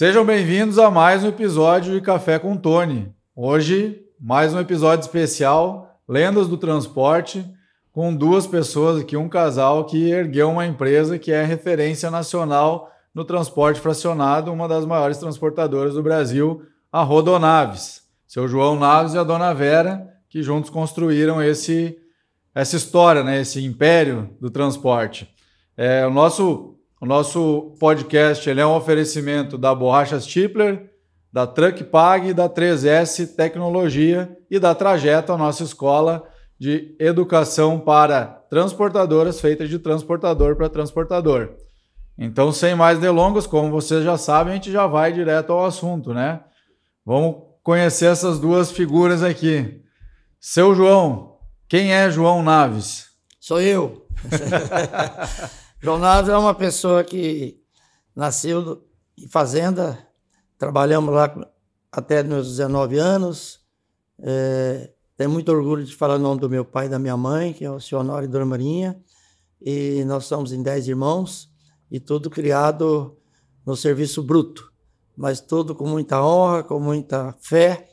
Sejam bem-vindos a mais um episódio de Café com Tony. Hoje, mais um episódio especial, Lendas do Transporte, com duas pessoas aqui, um casal que ergueu uma empresa que é referência nacional no transporte fracionado, uma das maiores transportadoras do Brasil, a Rodonaves. Seu João Naves e a Dona Vera, que juntos construíram essa história, né? Esse império do transporte. O nosso podcast ele é um oferecimento da Borrachas Tipler, da Truck Pag, da 3S Tecnologia e da Trajeto, a nossa escola de educação para transportadoras, feita de transportador para transportador. Então, sem mais delongas, como vocês já sabem, a gente já vai direto ao assunto, né? Vamos conhecer essas duas figuras aqui. Seu João, quem é João Naves? Sou eu. João Naves é uma pessoa que nasceu em fazenda, trabalhamos lá até meus 19 anos. Tenho muito orgulho de falar o nome do meu pai e da minha mãe, que é o senhor Honório e Dona Marinha. E nós somos em 10 irmãos e tudo criado no serviço bruto, mas tudo com muita honra, com muita fé.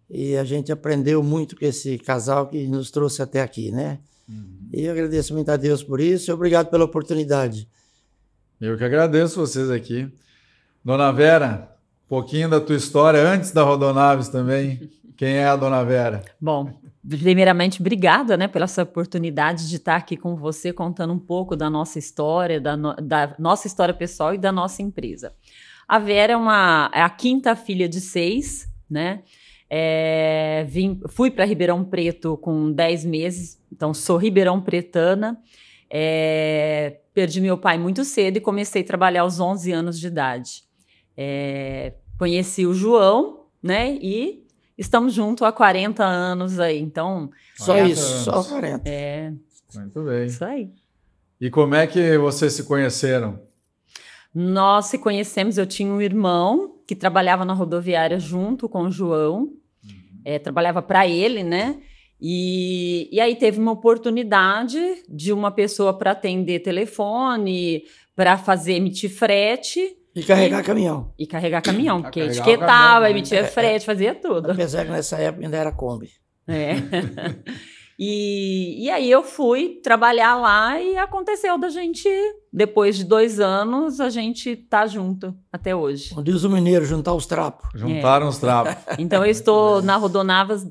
E a gente aprendeu muito com esse casal que nos trouxe até aqui, né? E eu agradeço muito a Deus por isso e obrigado pela oportunidade. Eu que agradeço vocês aqui. Dona Vera, um pouquinho da tua história antes da Rodonaves também. Quem é a Dona Vera? Bom, primeiramente, obrigada, né, pela essa oportunidade de estar aqui com você, contando um pouco da nossa história, da nossa história pessoal e da nossa empresa. A Vera é a quinta filha de 6, né? Fui para Ribeirão Preto com 10 meses, então sou ribeirão pretana. Perdi meu pai muito cedo e comecei a trabalhar aos 11 anos de idade. Conheci o João, né, e estamos juntos há 40 anos aí, então... Só isso, só 40. Muito bem. Isso aí. E como é que vocês se conheceram? Nós se conhecemos, eu tinha um irmão que trabalhava na rodoviária junto com o João, trabalhava para ele, né? E aí teve uma oportunidade de uma pessoa para atender telefone, para emitir frete. E carregar caminhão. E carregar caminhão, porque etiquetava, emitia frete, fazia tudo. Apesar que nessa época ainda era Kombi. E aí eu fui trabalhar lá e aconteceu da gente, depois de 2 anos, a gente tá junto até hoje. Como diz o mineiro, juntar os trapos. Juntaram os trapos. Então eu estou na Rodonaves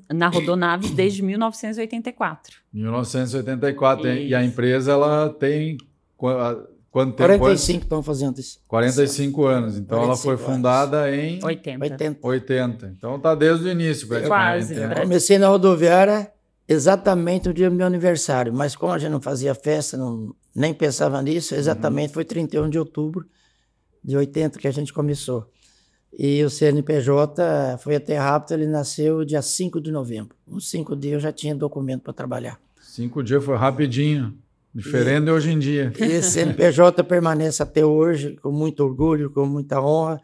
desde 1984. 1984. Isso. E a empresa, ela tem quanto tempo? 45 estão fazendo isso. 45 anos. Então 45 ela foi fundada em 80. Então tá desde o início. Quase. Comecei na rodoviária exatamente no dia do meu aniversário, mas como a gente não fazia festa, nem pensava nisso, exatamente foi 31 de outubro de 80 que a gente começou. E o CNPJ foi até rápido, ele nasceu dia 5 de novembro. Uns 5 dias eu já tinha documento para trabalhar. 5 dias foi rapidinho, diferente de hoje em dia. E esse CNPJ permanece até hoje com muito orgulho, com muita honra,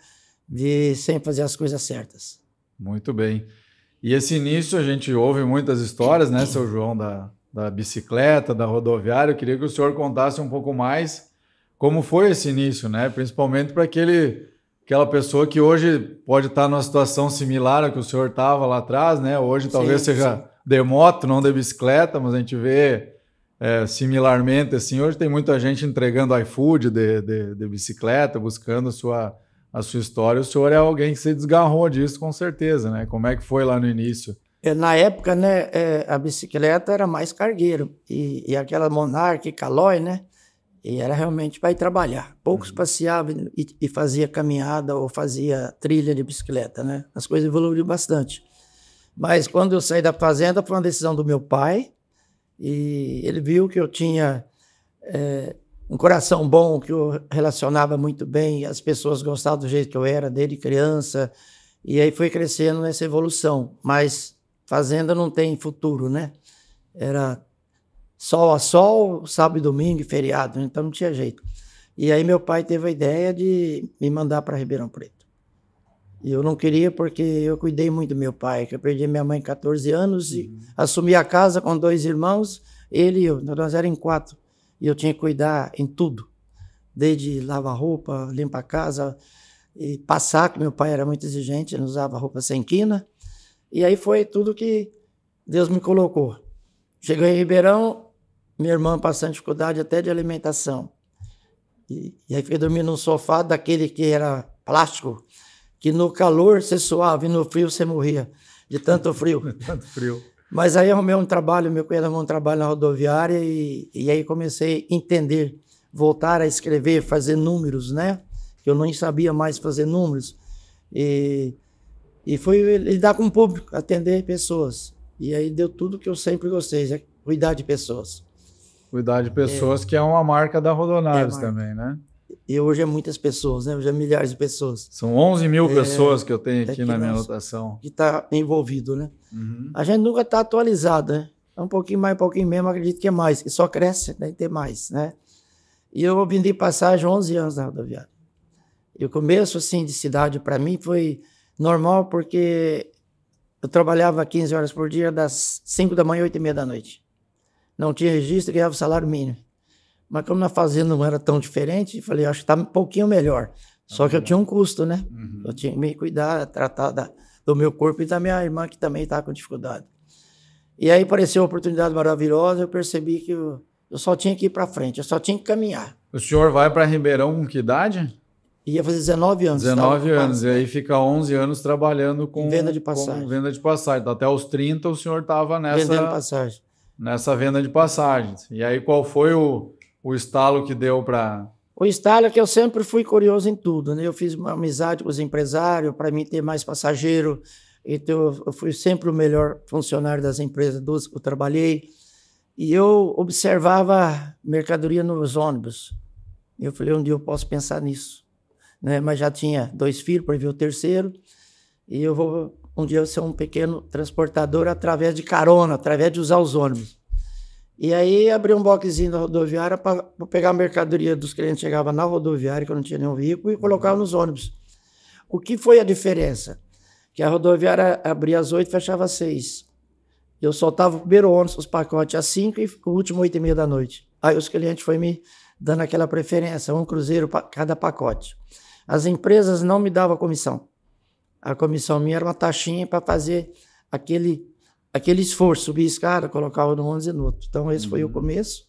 de sempre fazer as coisas certas. Muito bem. E esse início a gente ouve muitas histórias, né, seu João, da bicicleta, da rodoviária. Eu queria que o senhor contasse um pouco mais como foi esse início, né? Principalmente para aquela pessoa que hoje pode estar numa situação similar à que o senhor estava lá atrás, né? Hoje talvez seja de moto, não de bicicleta, mas a gente vê similarmente assim. Hoje tem muita gente entregando iFood de bicicleta, buscando a sua história. O senhor é alguém que se desgarrou disso, com certeza, né? Como é que foi lá no início? Na época, né, a bicicleta era mais cargueiro. E aquela Monarch, Caloi, né? E era realmente para ir trabalhar. Poucos passeavam e fazia caminhada ou fazia trilha de bicicleta, né? As coisas evoluíram bastante. Mas quando eu saí da fazenda, foi uma decisão do meu pai. E ele viu que eu tinha... um coração bom, que eu relacionava muito bem, as pessoas gostavam do jeito que eu era, desde criança, e aí foi crescendo nessa evolução. Mas fazenda não tem futuro, né? Era sol a sol, sábado e domingo e feriado, então não tinha jeito. E aí meu pai teve a ideia de me mandar para Ribeirão Preto. E eu não queria porque eu cuidei muito do meu pai, que eu perdi minha mãe com 14 anos e assumi a casa com 2 irmãos, ele e eu, nós éramos em 4. E eu tinha que cuidar em tudo, desde lavar roupa, limpar a casa, e passar, que meu pai era muito exigente, ele usava roupa sem quina. E aí foi tudo que Deus me colocou. Cheguei em Ribeirão, minha irmã passando dificuldade até de alimentação. E aí fiquei dormindo num sofá daquele que era plástico, que no calor você suava e no frio você morria, de tanto frio. Tanto frio. Mas aí arrumei um trabalho, meu cunhado arrumou um trabalho na rodoviária e aí comecei a entender, voltar a escrever, fazer números, né? Que eu não sabia mais fazer números. E foi lidar com o público, atender pessoas. E aí deu tudo que eu sempre gostei, é cuidar de pessoas. Cuidar de pessoas, que é uma marca da Rodonaves também, né? E hoje é muitas pessoas, né? Hoje é milhares de pessoas. São 11 mil pessoas que eu tenho aqui na minha nós, anotação. Que está envolvido, né? A gente nunca está atualizado, né? É um pouquinho mais, um pouquinho menos, acredito que é mais. E só cresce, deve ter mais, né? E eu vendi passagem 11 anos na rodoviária. E o começo, assim, de cidade para mim foi normal, porque eu trabalhava 15 horas por dia, das 5 da manhã, 8h30 da noite. Não tinha registro, ganhava salário mínimo. Mas como na fazenda não era tão diferente, falei, acho que está um pouquinho melhor. Só que eu tinha um custo, né? Eu tinha que me cuidar, tratar do meu corpo e da minha irmã, que também estava com dificuldade. E aí apareceu uma oportunidade maravilhosa, eu percebi que eu só tinha que ir para frente, eu só tinha que caminhar. O senhor vai para Ribeirão com que idade? Ia fazer 19 anos. 19 anos, e aí fica 11 anos trabalhando com venda de passagem. Venda de passagem. Então, até os 30 o senhor estava vendendo passagem. Nessa venda de passagens. E aí qual foi o estalo que deu para... O estalo é que eu sempre fui curioso em tudo, né? Eu fiz uma amizade com os empresários para mim ter mais passageiro. Então eu fui sempre o melhor funcionário das empresas que eu trabalhei. E eu observava mercadoria nos ônibus. Eu falei, um dia eu posso pensar nisso, né? Mas já tinha 2 filhos, para ver o terceiro. E eu vou um dia ser um pequeno transportador através de carona, através de usar os ônibus. E aí abri um boxezinho da rodoviária para pegar a mercadoria dos clientes que chegavam na rodoviária, que eu não tinha nenhum veículo, e colocava nos ônibus. O que foi a diferença? Que a rodoviária abria às 8 e fechava às 6. Eu soltava o primeiro ônibus, os pacotes às 5 e o último 8h30 da noite. Aí os clientes foram me dando aquela preferência, um cruzeiro para cada pacote. As empresas não me davam comissão. A comissão minha era uma taxinha para fazer aquele esforço, subir escada, colocava no ônibus e no outro. Então esse foi o começo.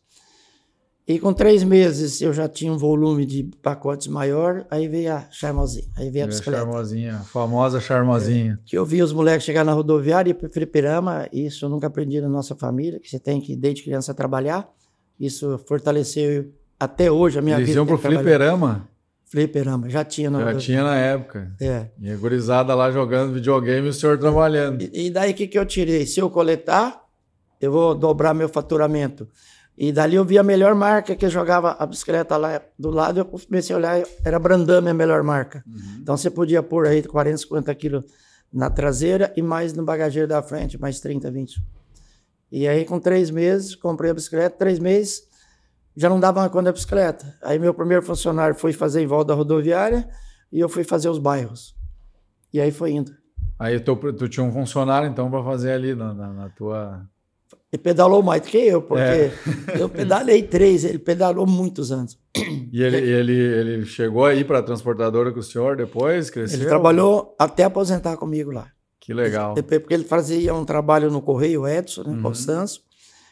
E com 3 meses eu já tinha um volume de pacotes maior, aí veio a Charmosinha, aí veio a bicicleta. Charmosinha, a famosa Charmosinha. Que eu vi os moleques chegar na rodoviária e ir para o fliperama, isso eu nunca aprendi na nossa família, que você tem que, desde criança, trabalhar. Isso fortaleceu até hoje a minha vida. Eles iam para o fliperama? Fliperama, já tinha. Já tinha na época. É. E a gurizada lá jogando videogame e o senhor trabalhando. E daí o que eu tirei? Se eu coletar, eu vou dobrar meu faturamento. E dali eu vi a melhor marca que eu jogava a bicicleta lá do lado, eu comecei a olhar, era Brandame a melhor marca. Então você podia pôr aí 40, 50 quilos na traseira e mais no bagageiro da frente, mais 30, 20. E aí com 3 meses, comprei a bicicleta, 3 meses, já não dava mais conta da bicicleta. Aí meu primeiro funcionário foi fazer em volta da rodoviária e eu fui fazer os bairros. E aí foi indo. Aí tu tinha um funcionário então para fazer ali na tua... Ele pedalou mais do que eu, porque eu pedalei 3, ele pedalou muitos anos. E ele chegou aí para a transportadora com o senhor depois, cresceu? Ele trabalhou até aposentar comigo lá. Que legal. Porque ele fazia um trabalho no Correio Edson, né, Constâncio,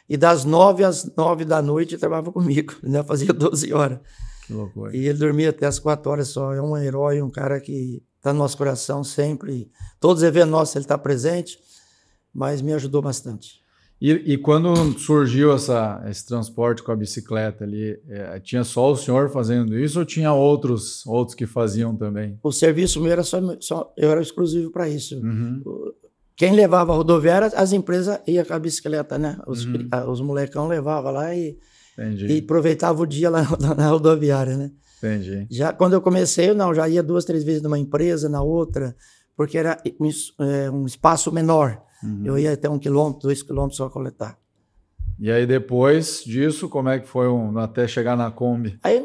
e das 9 às 9 da noite ele trabalhava comigo, né, fazia 12 horas. Que loucura. E ele dormia até as 4 horas só. É um herói, um cara que está no nosso coração sempre. Todos os eventos nossos ele está presente, mas me ajudou bastante. E quando surgiu esse transporte com a bicicleta ali, tinha só o senhor fazendo isso ou tinha outros que faziam também? O serviço meu era eu era exclusivo para isso. Quem levava a rodoviária, as empresas iam com a bicicleta, né? Os molecão levavam lá e aproveitava o dia lá na rodoviária, né? Entendi. Já quando eu comecei, já ia 2, 3 vezes numa empresa, na outra, porque era um espaço menor. Eu ia até 1 quilômetro, 2 quilômetros só coletar. E aí depois disso, como é que foi até chegar na Kombi? Aí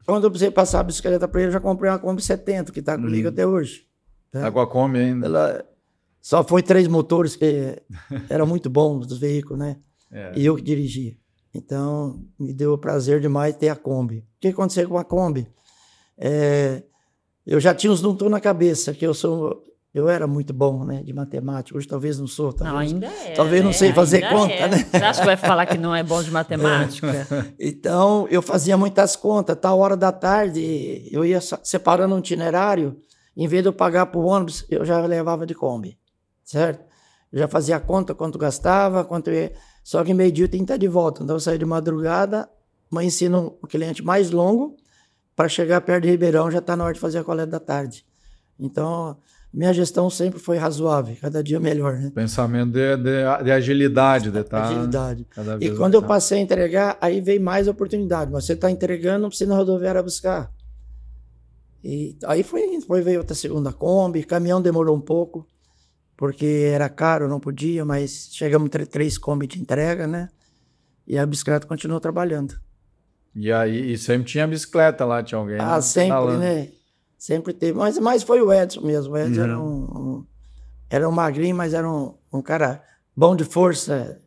quando eu precisei passar a bicicleta para ele, eu já comprei uma Kombi 70, que está comigo até hoje. Tá com a Kombi ainda? Ela só foi 3 motores, que eram muito bons dos veículos, né? E eu que dirigia. Então, me deu prazer demais ter a Kombi. O que aconteceu com a Kombi? Eu já tinha uns doutor na cabeça, que eu era muito bom, né, de matemática. Hoje talvez não sou. Talvez, não, ainda é. Talvez não sei fazer conta, né? Você acha que vai falar que não é bom de matemática? Então, eu fazia muitas contas. Tal hora da tarde, eu ia separando um itinerário. Em vez de eu pagar para o ônibus, eu já levava de Kombi, certo? Eu já fazia conta, quanto gastava, quanto ia... Só que meio-dia eu tinha que estar de volta. Então, eu saía de madrugada, mas ensino o cliente mais longo, para chegar perto de Ribeirão, já está na hora de fazer a coleta da tarde. Então, minha gestão sempre foi razoável, cada dia melhor, né? Pensamento de agilidade, de estar... Agilidade. Cada E vez quando eu passei a entregar, aí veio mais oportunidade. Mas você está entregando, não precisa ir na rodoviária buscar. E aí veio outra segunda Kombi, caminhão demorou um pouco, porque era caro, não podia, mas chegamos a 3 Kombi de entrega, né? E a bicicleta continuou trabalhando. E aí, e sempre tinha bicicleta lá, tinha alguém. Ah, sempre, né? Sempre teve. Mas foi o Edson mesmo. O Edson era um magrinho, mas era um cara bom de força,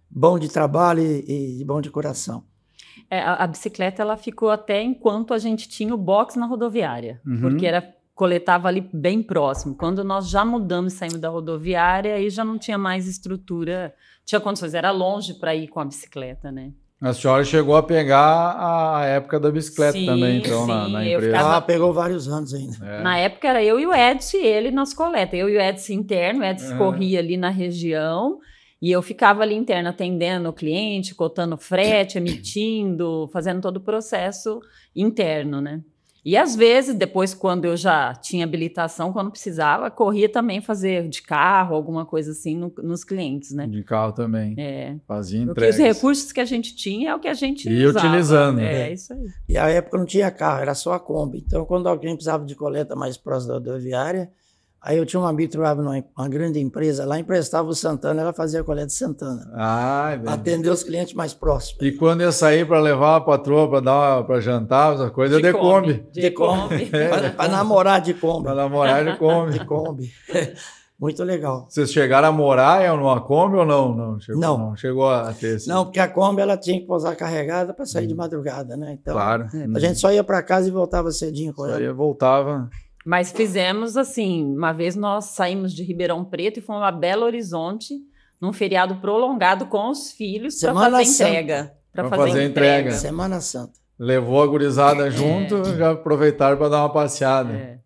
bom de trabalho e bom de coração. A bicicleta ela ficou até enquanto a gente tinha o box na rodoviária, porque coletava ali bem próximo. Quando nós já mudamos e saímos da rodoviária, aí já não tinha mais estrutura, tinha condições, era longe para ir com a bicicleta, né? A senhora chegou a pegar a época da bicicleta também, então, na empresa. Pegou vários anos ainda. Na época era eu e o Edson e ele nas coletas. Eu e o Edson interno, o Edson corria ali na região e eu ficava ali interno atendendo o cliente, cotando frete, emitindo, fazendo todo o processo interno, né? E às vezes, depois, quando eu já tinha habilitação, quando precisava, corria também fazer de carro, alguma coisa assim, nos clientes, né? De carro também. Fazia entregas. Porque os recursos que a gente tinha é o que a gente ia usava. Utilizando. Isso aí. E a época não tinha carro, era só a Kombi. Então, quando alguém precisava de coleta mais próxima da rodoviária, aí eu tinha um amigo que trabalhava numa grande empresa lá, emprestava o Santana, ela fazia a coleta de Santana. Atender os clientes mais próximos. E quando ia sair para levar a patroa para jantar, essa coisa, de Kombi. De Kombi. Para namorar de Kombi. Para namorar de Kombi. De Kombi. Muito legal. Vocês chegaram a morar numa Kombi ou não? Não chegou a ter esse... Não, porque a Kombi ela tinha que pousar carregada para sair de madrugada, né? Então, claro. A gente só ia para casa e voltava cedinho com ela. Só ia, voltava... Mas fizemos assim, uma vez nós saímos de Ribeirão Preto e fomos a Belo Horizonte, num feriado prolongado com os filhos para fazer entrega. Para fazer entrega. Semana Santa. Levou a gurizada junto, já aproveitaram para dar uma passeada.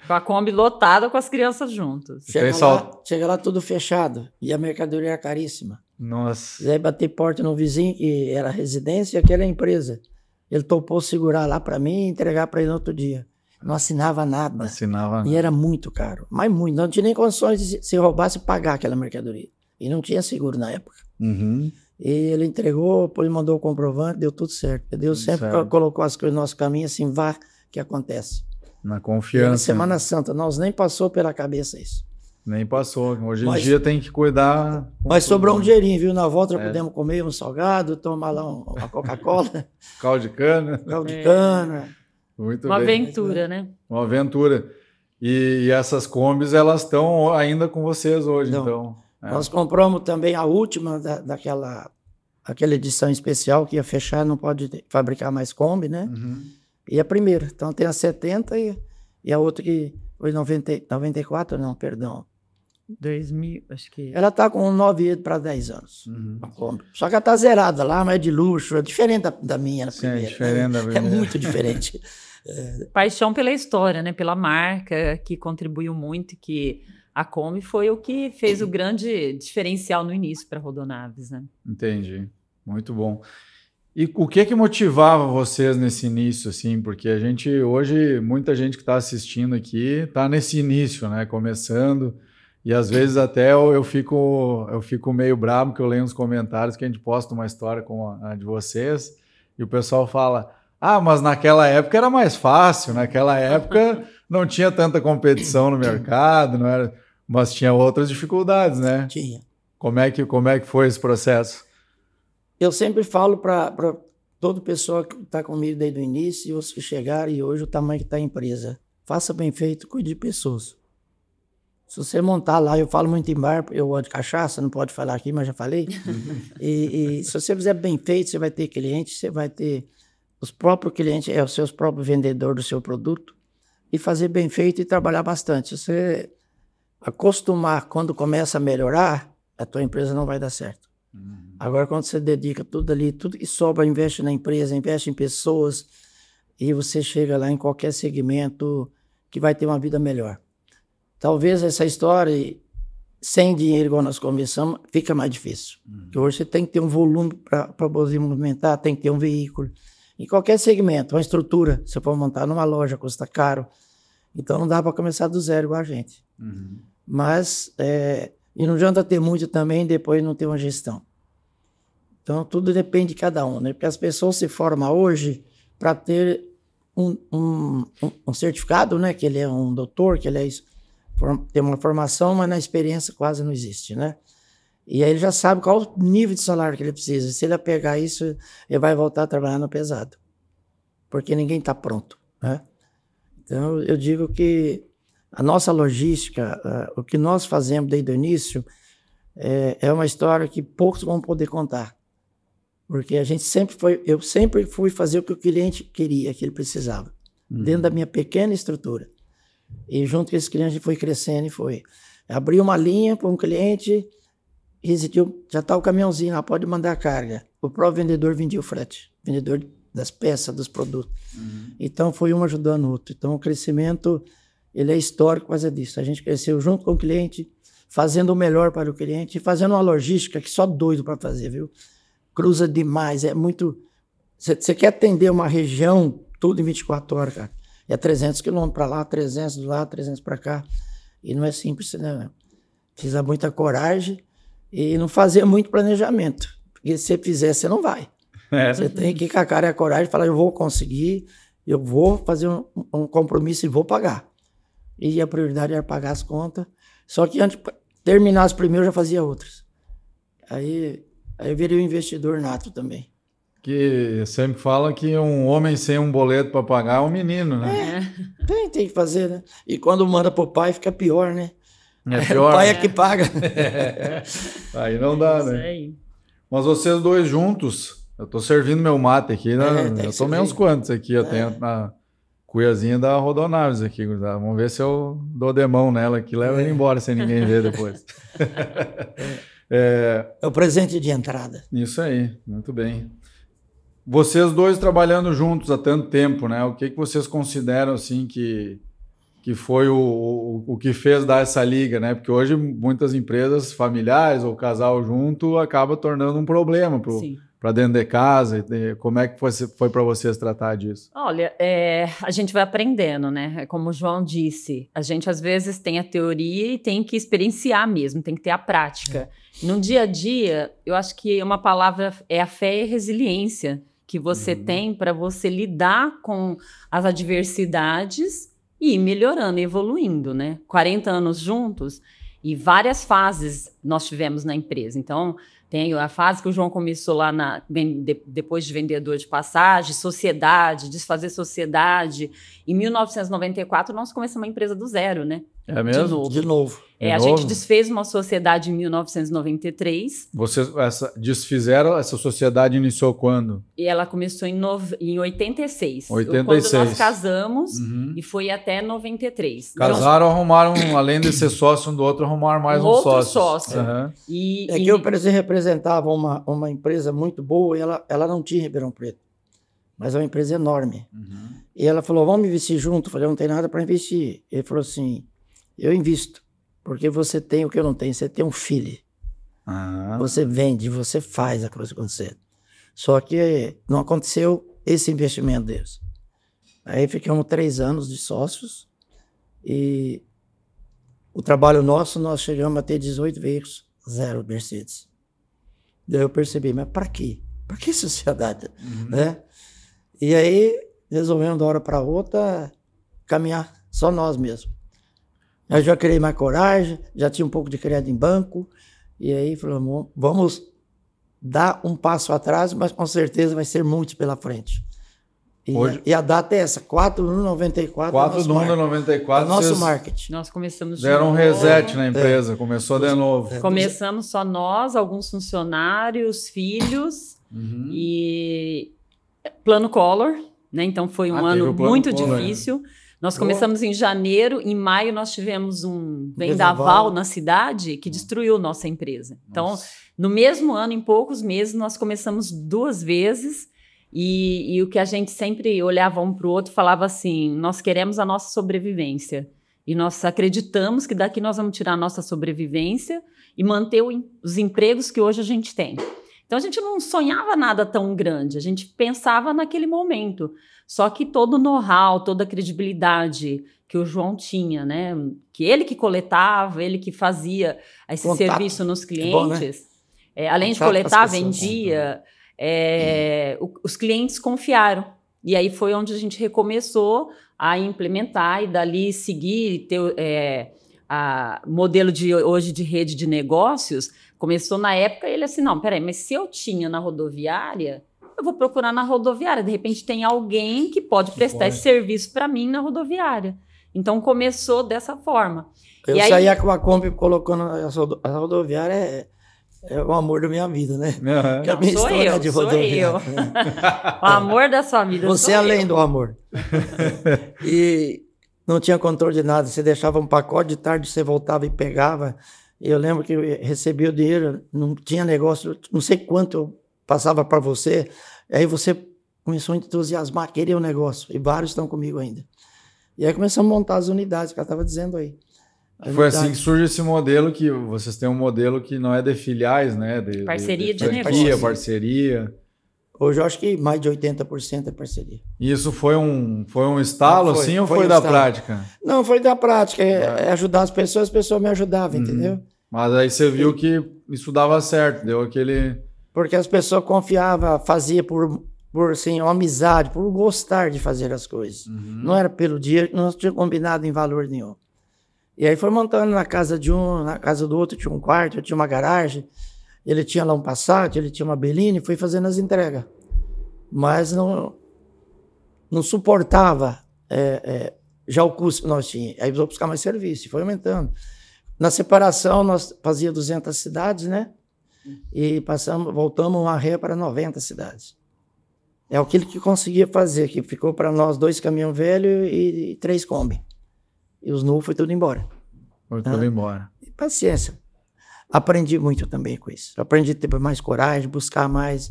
Com a Kombi lotada com as crianças juntas. Chega lá tudo fechado e a mercadoria era caríssima. Nossa. Aí bater porta no vizinho, que era residência, que era empresa. Ele topou segurar lá para mim e entregar para ele no outro dia. Não assinava nada. E era muito caro. Mas muito. Não tinha nem condições de, se roubasse, pagar aquela mercadoria. E não tinha seguro na época. E ele entregou, depois mandou o comprovante, deu tudo certo. Deus sempre colocou as coisas no nosso caminho, assim, vá, que acontece. Na confiança. Na Semana Santa, nós nem passou pela cabeça isso. Nem passou. Hoje em dia tem que cuidar. Mas sobrou um dinheirinho, viu? Na volta podemos comer um salgado, tomar lá uma Coca-Cola. Caldo de cana. Caldo de cana. Muito uma bem. Aventura, né? Uma aventura. E essas Kombis, elas estão ainda com vocês hoje, então. Nós compramos também a última daquela edição especial que ia fechar, não pode fabricar mais Kombi, né? E a primeira. Então tem a 70 e a outra que foi 94, não, perdão. 2000, acho que... Ela tá com 9 para 10 anos. A Kombi. Só que ela tá zerada lá, mas é de luxo, é diferente da minha na primeira. É diferente da primeira. É muito diferente. Paixão pela história, né? Pela marca, que contribuiu muito, que a Kombi foi o que fez o grande diferencial no início para a Rodonaves, né? Entendi. Muito bom. E o que motivava vocês nesse início, assim? Porque a gente, hoje, muita gente que está assistindo aqui está nesse início, né? Começando. E às vezes até eu fico meio bravo, porque eu leio uns comentários que a gente posta uma história como a de vocês, e o pessoal fala... mas naquela época era mais fácil, naquela época não tinha tanta competição no mercado, não era, mas tinha outras dificuldades, né? Tinha. Como é que foi esse processo? Eu sempre falo para toda pessoa que está comigo desde o início, e os que chegaram, e hoje o tamanho que está a empresa. Faça bem feito, cuide de pessoas. Se você montar lá, eu falo muito em bar, eu gosto de cachaça, não pode falar aqui, mas já falei. E se você fizer bem feito, você vai ter cliente, você vai ter... Os próprios clientes, os seus próprios vendedores do seu produto, e fazer bem feito e trabalhar bastante. Se você acostumar quando começa a melhorar, a tua empresa não vai dar certo. Agora, quando você dedica tudo ali, tudo que sobra, investe na empresa, investe em pessoas, e você chega lá em qualquer segmento que vai ter uma vida melhor. Talvez essa história, sem dinheiro, igual nós conversamos, fica mais difícil. Porque hoje você tem que ter um volume para poder movimentar, tem que ter um veículo. Em qualquer segmento, uma estrutura, se for montar numa loja, custa caro. Então não dá para começar do zero igual a gente. Mas, e não adianta ter muito também, depois não ter uma gestão. Então tudo depende de cada um, né? Porque as pessoas se formam hoje para ter um certificado, né? Que ele é um doutor, que ele tem uma formação, mas na experiência quase não existe, né? E aí ele já sabe qual o nível de salário que ele precisa. Se ele pegar isso, ele vai voltar a trabalhar no pesado. Porque ninguém está pronto, né? Então, eu digo que a nossa logística, o que nós fazemos desde o início, é uma história que poucos vão poder contar. Porque eu sempre fui fazer o que o cliente queria, que ele precisava. Dentro da minha pequena estrutura. E junto com esse cliente, a gente foi crescendo e foi. Abri uma linha para um cliente, decidiu, já está o caminhãozinho lá, pode mandar a carga. O próprio vendedor vendia o frete, vendedor das peças, dos produtos. Então, foi um ajudando o outro. Então, o crescimento, ele é histórico por causa disso. A gente cresceu junto com o cliente, fazendo o melhor para o cliente, e fazendo uma logística que só doido para fazer, viu? Cruza demais, é muito... Você quer atender uma região, tudo em 24 horas, cara. É 300 quilômetros para lá, 300 de lá, 300 para cá. E não é simples, né? Precisa muita coragem e não fazer muito planejamento. Porque se você fizer, você não vai. Você tem que ir com a cara e a coragem e falar, eu vou conseguir, eu vou fazer um compromisso e vou pagar. E a prioridade era pagar as contas. Só que antes de terminar as primeiras, eu já fazia outras. Aí eu virei um investidor nato também. Que sempre fala que um homem sem um boleto para pagar é um menino, né? Tem que fazer, né? E quando manda pro pai, fica pior, né? É pior. O pai é que paga. Aí não dá, né? Mas vocês dois juntos, eu tô servindo meu mate aqui, né? Eu tomei uns quantos aqui, eu tenho na cuiazinha da Rodonaves aqui. Vamos ver se eu dou demão nela aqui, levo ele embora sem ninguém ver depois. É o presente de entrada. Isso aí, muito bem. Vocês dois trabalhando juntos há tanto tempo, né? O que vocês consideram assim que foi o que fez dar essa liga, né? Porque hoje muitas empresas familiares ou casal junto acaba tornando um problema para dentro de casa. Como é que foi para vocês tratar disso? Olha, a gente vai aprendendo, né? Como o João disse, a gente às vezes tem a teoria e tem que experienciar mesmo, tem que ter a prática. No dia a dia, eu acho que uma palavra é a fé e a resiliência que você tem para você lidar com as adversidades e ir melhorando, evoluindo, né? 40 anos juntos e várias fases nós tivemos na empresa. Então, tem a fase que o João começou lá depois de vendedor de passagem, sociedade, desfazer sociedade. Em 1994, nós começamos uma empresa do zero, né? É mesmo? De novo. A gente desfez uma sociedade em 1993. Vocês desfizeram, essa sociedade iniciou quando? E ela começou em 86. 86. Quando nós casamos, e foi até 93. Casaram, arrumaram, além de ser sócio um do outro, arrumaram mais um sócio. Outro sócio. Que eu representava uma empresa muito boa e ela não tinha Ribeirão Preto. Mas é uma empresa enorme. E ela falou, vamos investir junto? Eu falei, não tem nada para investir. Ele falou assim, eu invisto, porque você tem o que eu não tenho, você tem um filho. Você vende, você faz a coisa acontecer. Só que não aconteceu esse investimento deles. Aí ficamos 3 anos de sócios e o trabalho nosso, nós chegamos a ter 18 veículos, 0 Mercedes. Daí eu percebi, mas para quê? Para que sociedade? Né? E aí resolvemos de uma hora para outra caminhar só nós mesmos. Eu já criei mais coragem, já tinha um pouco de crédito em banco, e aí falamos, vamos dar um passo atrás, mas com certeza vai ser muitos pela frente. E a data é essa, 4/1/94. 4/1/94. Nosso marketing. Nós começamos deram um reset na empresa, começou de novo. Começamos só nós, alguns funcionários, filhos, e plano Collor, né? Então foi um ano muito difícil. Nós começamos em janeiro, em maio nós tivemos um vendaval na cidade que destruiu nossa empresa. Então, no mesmo ano, em poucos meses, nós começamos 2 vezes e o que a gente sempre olhava um para o outro falava assim, nós queremos a nossa sobrevivência e nós acreditamos que daqui nós vamos tirar a nossa sobrevivência e manter os empregos que hoje a gente tem. Então, a gente não sonhava nada tão grande, a gente pensava naquele momento. Só que todo o know-how, toda a credibilidade que o João tinha, né? Que ele que coletava, ele que fazia esse serviço nos clientes. Além de coletar, vendia. Os clientes confiaram. E aí foi onde a gente recomeçou a implementar e dali seguir, ter modelo de hoje de rede de negócios. Começou na época ele assim, não, peraí, mas se eu tinha na rodoviária, eu vou procurar na rodoviária. De repente tem alguém que pode prestar esse serviço para mim na rodoviária. Então começou dessa forma. Eu saía com a Kombi colocando a rodoviária, é o amor da minha vida, né? Uhum. Que a minha história é de rodoviária. Sou eu. O amor da sua vida. Você além do amor. E não tinha controle de nada. Você deixava um pacote de tarde, você voltava e pegava. Eu lembro que eu recebia o dinheiro, não tinha negócio, não sei quanto eu passava para você. Aí você começou a entusiasmar, querer o negócio. E vários estão comigo ainda. E aí começamos a montar as unidades, que ela estava dizendo aí. Foi assim que surge esse modelo, que vocês têm um modelo que não é de filiais, né? Parceria de negócio. Parceria. Hoje eu acho que mais de 80% é parceria. E isso foi um estalo, assim, ou foi da prática? Não, foi da prática. É ajudar as pessoas me ajudavam, entendeu? Mas aí você viu que isso dava certo, deu aquele... Porque as pessoas confiavam, fazia por assim, uma amizade, por gostar de fazer as coisas. Não era pelo dia, não tinha combinado em valor nenhum. E aí foi montando na casa de um, na casa do outro, tinha um quarto, eu tinha uma garagem, ele tinha lá um Passat, ele tinha uma Bellini, foi fazendo as entregas. Mas não suportava já o custo que nós tínhamos. Aí vou buscar mais serviço, foi aumentando. Na separação, nós fazia 200 cidades, né? E voltamos uma ré para 90 cidades. É aquilo que conseguia fazer, que ficou para nós 2 caminhões velhos e 3 Kombi. E os novos foi tudo embora. Foi tudo embora. E paciência. Aprendi muito também com isso. Aprendi a ter mais coragem, buscar mais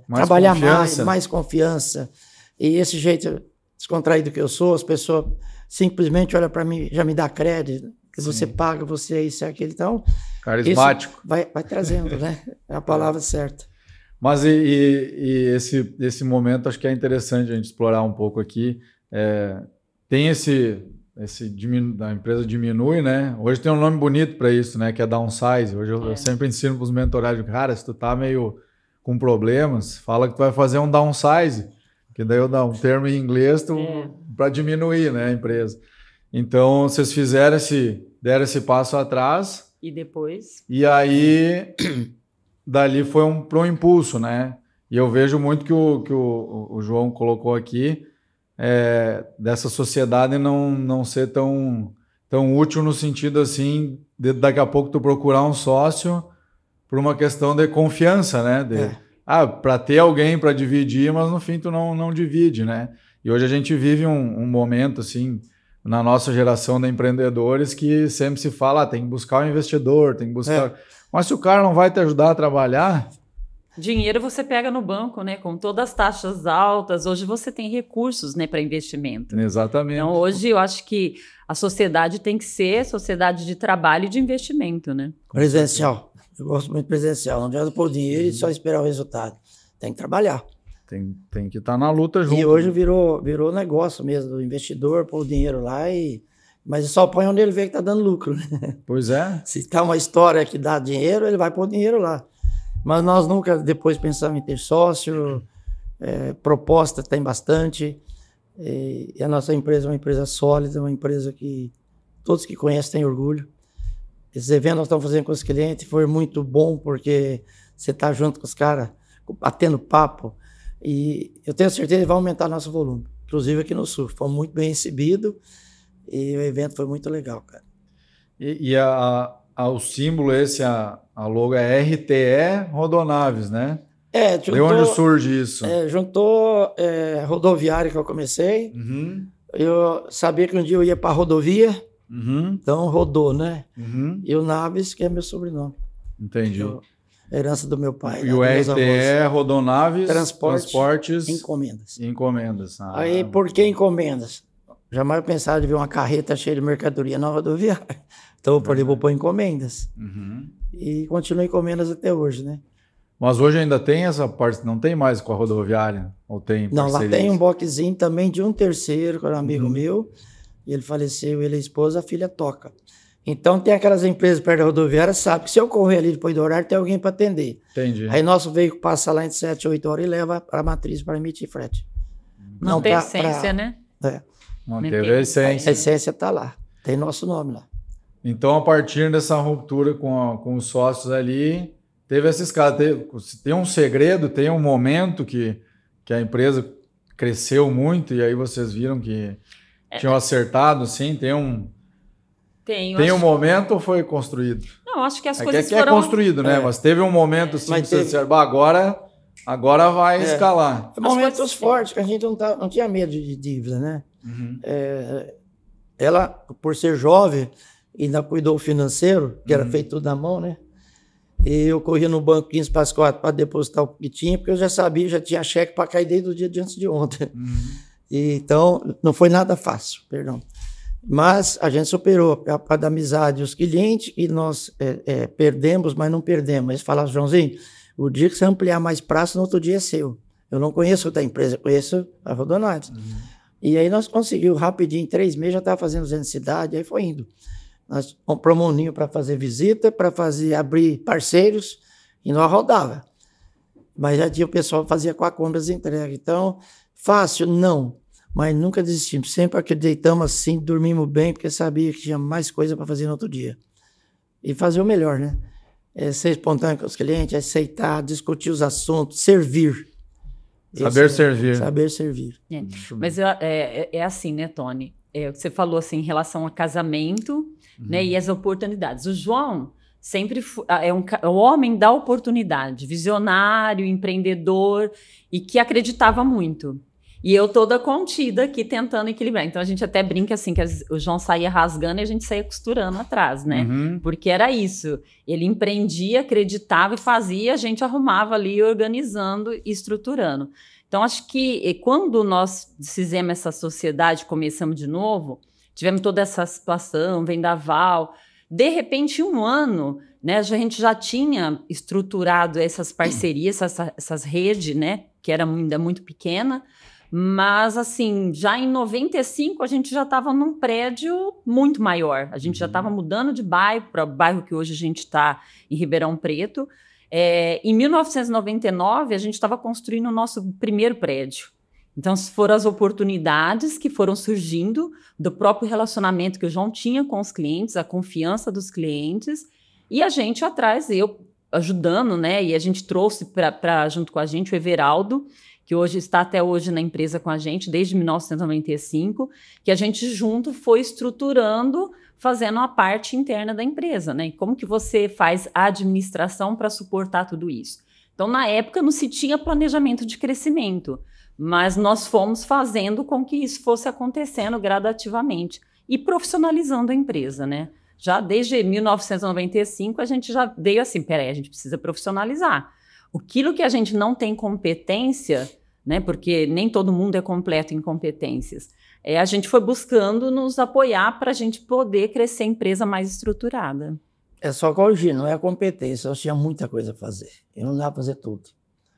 trabalhar mais confiança. E esse jeito descontraído que eu sou, as pessoas simplesmente olham para mim, já me dá crédito, que você paga, você é isso e aquilo. Então, carismático. Vai trazendo, né? É a palavra certa. Mas esse momento acho que é interessante a gente explorar um pouco aqui. Tem a empresa diminui, né? Hoje tem um nome bonito para isso, né? Que é downsize. Hoje eu sempre ensino para os mentorados, cara, se tu tá meio com problemas, fala que tu vai fazer um downsize, que daí eu dou um termo em inglês para diminuir, né, a empresa. Então, vocês deram esse passo atrás. E depois? E aí, dali foi para um impulso, né? E eu vejo muito que o João colocou aqui, dessa sociedade não ser tão útil no sentido assim, de daqui a pouco tu procurar um sócio por uma questão de confiança, né? Para ter alguém para dividir, mas no fim tu não divide, né? E hoje a gente vive um momento assim, na nossa geração de empreendedores, que sempre se fala, tem que buscar um investidor, tem que buscar... Mas se o cara não vai te ajudar a trabalhar... Dinheiro você pega no banco, né? Com todas as taxas altas, hoje você tem recursos, né, para investimento. Exatamente. Então, hoje eu acho que a sociedade tem que ser sociedade de trabalho e de investimento, né? Presencial. Eu gosto muito de presencial. Não adianta pôr dinheiro e só esperar o resultado. Tem que trabalhar. Tem que estar na luta junto. E hoje virou negócio mesmo, do investidor pôr o dinheiro lá mas só põe onde ele vê que está dando lucro, né? Pois é. Se está uma história que dá dinheiro, ele vai pôr dinheiro lá. Mas nós nunca depois pensamos em ter sócio, proposta tem bastante, e a nossa empresa é uma empresa sólida, uma empresa que todos que conhecem têm orgulho. Esses eventos nós estamos fazendo com os clientes, foi muito bom, porque você está junto com os caras, batendo papo, e eu tenho certeza que vai aumentar nosso volume, inclusive aqui no Sul. Foi muito bem recebido, e o evento foi muito legal, cara. E o símbolo a logo é RTE Rodonaves, né? De onde surge isso? Juntou rodoviária que eu comecei, eu sabia que um dia eu ia para a rodovia, Então rodou, né? E o Naves, que é meu sobrenome. Entendi. Herança do meu pai. E o RTE, Rodonaves, Transportes e Encomendas. Aí, por que encomendas? Jamais eu pensava de ver uma carreta cheia de mercadoria na rodoviária. Então, eu falei, vou pôr encomendas. E continua encomendas até hoje, né? Mas hoje ainda tem essa parte, não tem mais com a rodoviária? Ou tem Não, lá tem um boxzinho também de um terceiro, que era um amigo meu, e ele faleceu, ele, a esposa, a filha toca. Então, tem aquelas empresas perto da rodoviária, sabe que se eu correr ali depois do horário, tem alguém para atender. Entendi. Aí nosso veículo passa lá entre 7 e 8 horas e leva para a matriz para emitir frete. Não tem essência, né? Não teve a essência. A essência está lá, tem nosso nome lá. Então, a partir dessa ruptura com os sócios ali, teve essa escala. Tem um segredo, tem um momento que a empresa cresceu muito e aí vocês viram que tinham acertado, sim? Tem um momento ou foi construído? Não, acho que as coisas foram... É construído, né? Mas teve um momento assim que vocês disseram, agora vai escalar. Momentos fortes, que a gente não tinha medo de dívida, né? Ela, por ser jovem, ainda cuidou o financeiro, que era feito tudo na mão, né? E eu corria no banco 15 para as 4 para depositar o que tinha, porque eu já sabia, já tinha cheque para cair desde o dia de antes de ontem. Então, não foi nada fácil, perdão. Mas a gente superou a da amizade os clientes e nós perdemos, mas não perdemos. Eles falavam, Joãozinho, o dia que você ampliar mais praça, no outro dia é seu. Eu não conheço outra empresa, eu conheço a Rodonaves. E aí nós conseguimos rapidinho, em 3 meses já estava fazendo 200 cidades, aí foi indo. Nós compramos um ninho para fazer visita, para abrir parceiros, e nós rodava. Mas já tinha o pessoal que fazia com a Kombi as entregas. Então, fácil? Não. Mas nunca desistimos. Sempre acreditamos assim, dormimos bem, porque sabia que tinha mais coisa para fazer no outro dia. E fazer o melhor, né? Ser espontâneo com os clientes, aceitar, discutir os assuntos, servir. Servir. Saber servir. Mas é assim, né, Tony? Você falou assim, em relação a casamento, né, e as oportunidades. O João sempre é o homem da oportunidade, visionário, empreendedor, e que acreditava muito. E eu toda contida aqui tentando equilibrar. Então a gente até brinca assim, que o João saía rasgando e a gente saía costurando atrás, né? Porque era isso. Ele empreendia, acreditava e fazia, a gente arrumava ali, organizando e estruturando. Então acho que quando nós fizemos essa sociedade, começamos de novo, tivemos toda essa situação, vendaval, de repente, 1 ano, né, a gente já tinha estruturado essas parcerias, essas redes, né, que era ainda muito pequena, mas, assim, já em 95 a gente já estava num prédio muito maior. A gente já estava mudando de bairro para o bairro que hoje a gente está, em Ribeirão Preto. Em 1999, a gente estava construindo o nosso primeiro prédio. Então, foram as oportunidades que foram surgindo do próprio relacionamento que o João tinha com os clientes, a confiança dos clientes, e a gente atrás, eu ajudando, né? E a gente trouxe junto com a gente o Everaldo, que hoje está até hoje na empresa com a gente, desde 1995, que a gente junto foi estruturando, fazendo a parte interna da empresa, né? E como que você faz a administração para suportar tudo isso? Então, na época, não se tinha planejamento de crescimento, mas nós fomos fazendo com que isso fosse acontecendo gradativamente e profissionalizando a empresa, né? Já desde 1995, a gente já veio assim, peraí, a gente precisa profissionalizar. Aquilo que a gente não tem competência, né, porque nem todo mundo é completo em competências, a gente foi buscando nos apoiar para a gente poder crescer a empresa mais estruturada. É só corrigir, não é a competência, eu tinha muita coisa a fazer, eu não dava para fazer tudo.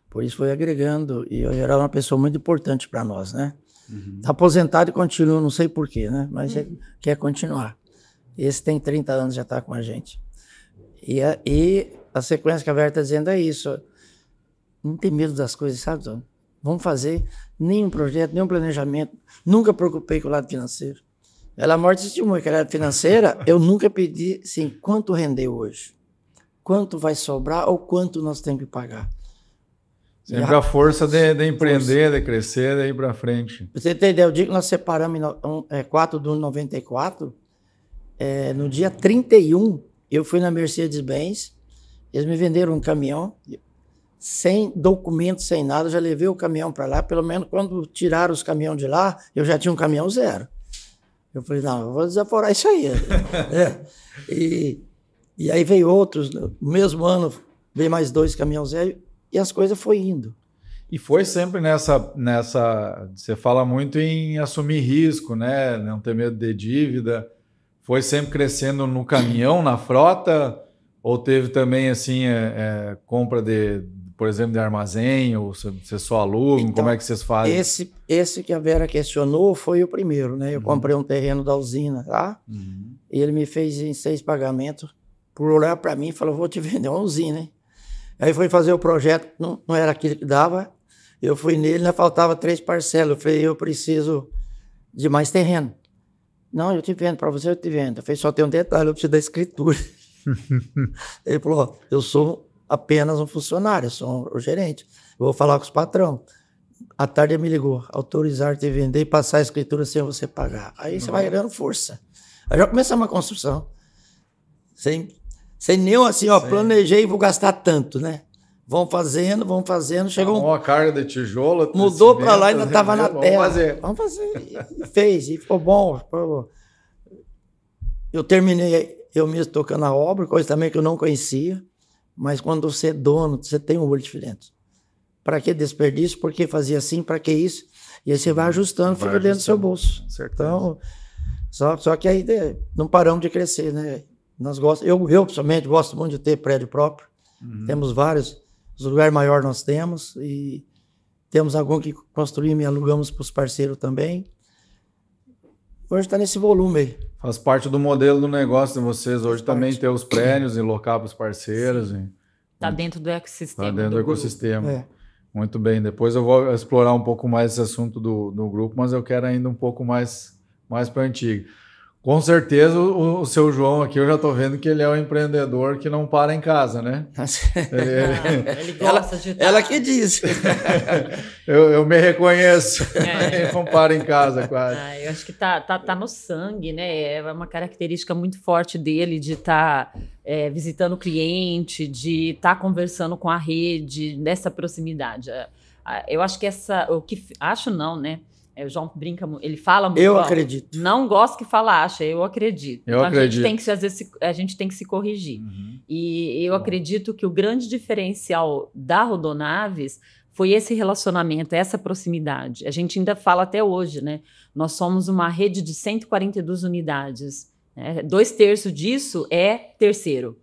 Por isso foi agregando, e eu era uma pessoa muito importante para nós, né? Tá aposentado e continua, não sei porquê, né? Mas quer continuar. Esse tem 30 anos, já está com a gente. E a sequência que a Vera está dizendo é isso. Não tem medo das coisas, sabe, Tony? Vamos fazer nenhum projeto, nenhum planejamento. Nunca preocupei com o lado financeiro. Ela morte testemunha que a área financeira, eu nunca pedi assim, quanto rendeu hoje? Quanto vai sobrar ou quanto nós temos que pagar? Sempre a força de empreender, de crescer, de ir para frente. Pra você ter ideia, o dia que nós separamos em 4 de 94, no dia 31, eu fui na Mercedes-Benz, eles me venderam um caminhão, sem documento, sem nada, já levei o caminhão para lá. Pelo menos quando tiraram os caminhões de lá, eu já tinha um caminhão zero. Eu falei, não, eu vou desaforar isso aí. E aí veio outros, no mesmo ano veio mais 2 caminhões zero e as coisas foram indo. E foi sempre nessa... Você fala muito em assumir risco, né? Não ter medo de dívida. Foi sempre crescendo no caminhão, na frota? Ou teve também, assim, compra de, por exemplo, de armazém? Ou você só aluga? Então, como é que vocês fazem? Esse que a Vera questionou foi o primeiro, né? Eu comprei um terreno da usina lá, e ele me fez em 6 pagamentos, por olhar para mim e falou, vou te vender uma usina, hein? Aí foi fazer o projeto, não era aquilo que dava, eu fui nele, ainda faltava 3 parcelas, eu falei, eu preciso de mais terreno. Não, eu te vendo, para você eu te vendo. Eu falei, só tem um detalhe, eu preciso da escritura. Ele falou, ó, eu sou apenas um funcionário, eu sou o gerente, eu vou falar com os patrão. À tarde ele me ligou, autorizar te vender e passar a escritura sem você pagar. Aí você vai ganhando força. Aí já começamos a construção. Sem nenhum assim, ó, planejei e vou gastar tanto, né? Vamos fazendo, chegou uma carga de tijolo. Mudou para lá e ainda estava na terra. Vamos fazer. E fez, e ficou bom. Eu terminei eu mesmo tocando a obra, coisa também que eu não conhecia, mas quando você é dono, você tem um olho diferente. Para que desperdício? Por que fazia assim? Para que isso? E aí você vai ajustando, fica dentro do seu bolso. Então, só que aí não paramos de crescer, né? Nós gostamos, eu pessoalmente gosto muito de ter prédio próprio. Temos vários. Os lugares maiores nós temos e temos algum que construímos e alugamos para os parceiros também. Hoje está nesse volume aí. Faz parte do modelo do negócio de vocês hoje também ter os prédios e locar para os parceiros. Está dentro do ecossistema. Está dentro do ecossistema. Muito bem. Depois eu vou explorar um pouco mais esse assunto do grupo, mas eu quero ainda um pouco mais para a antiga. Com certeza o seu João aqui, eu já estou vendo que ele é um empreendedor que não para em casa, né? Ele gosta de... Ela que diz. eu me reconheço. Ele não para em casa quase. Eu acho que tá no sangue, né? É uma característica muito forte dele de estar visitando o cliente, de estar conversando com a rede, nessa proximidade. Eu acho que acho não, né? O João brinca, ele fala muito. Eu acredito. Não gosto que fala acha, eu acredito. Eu acredito. A gente tem que se corrigir. E eu acredito que o grande diferencial da Rodonaves foi esse relacionamento, essa proximidade. A gente ainda fala até hoje, né? Nós somos uma rede de 142 unidades. 2/3 disso é terceiro.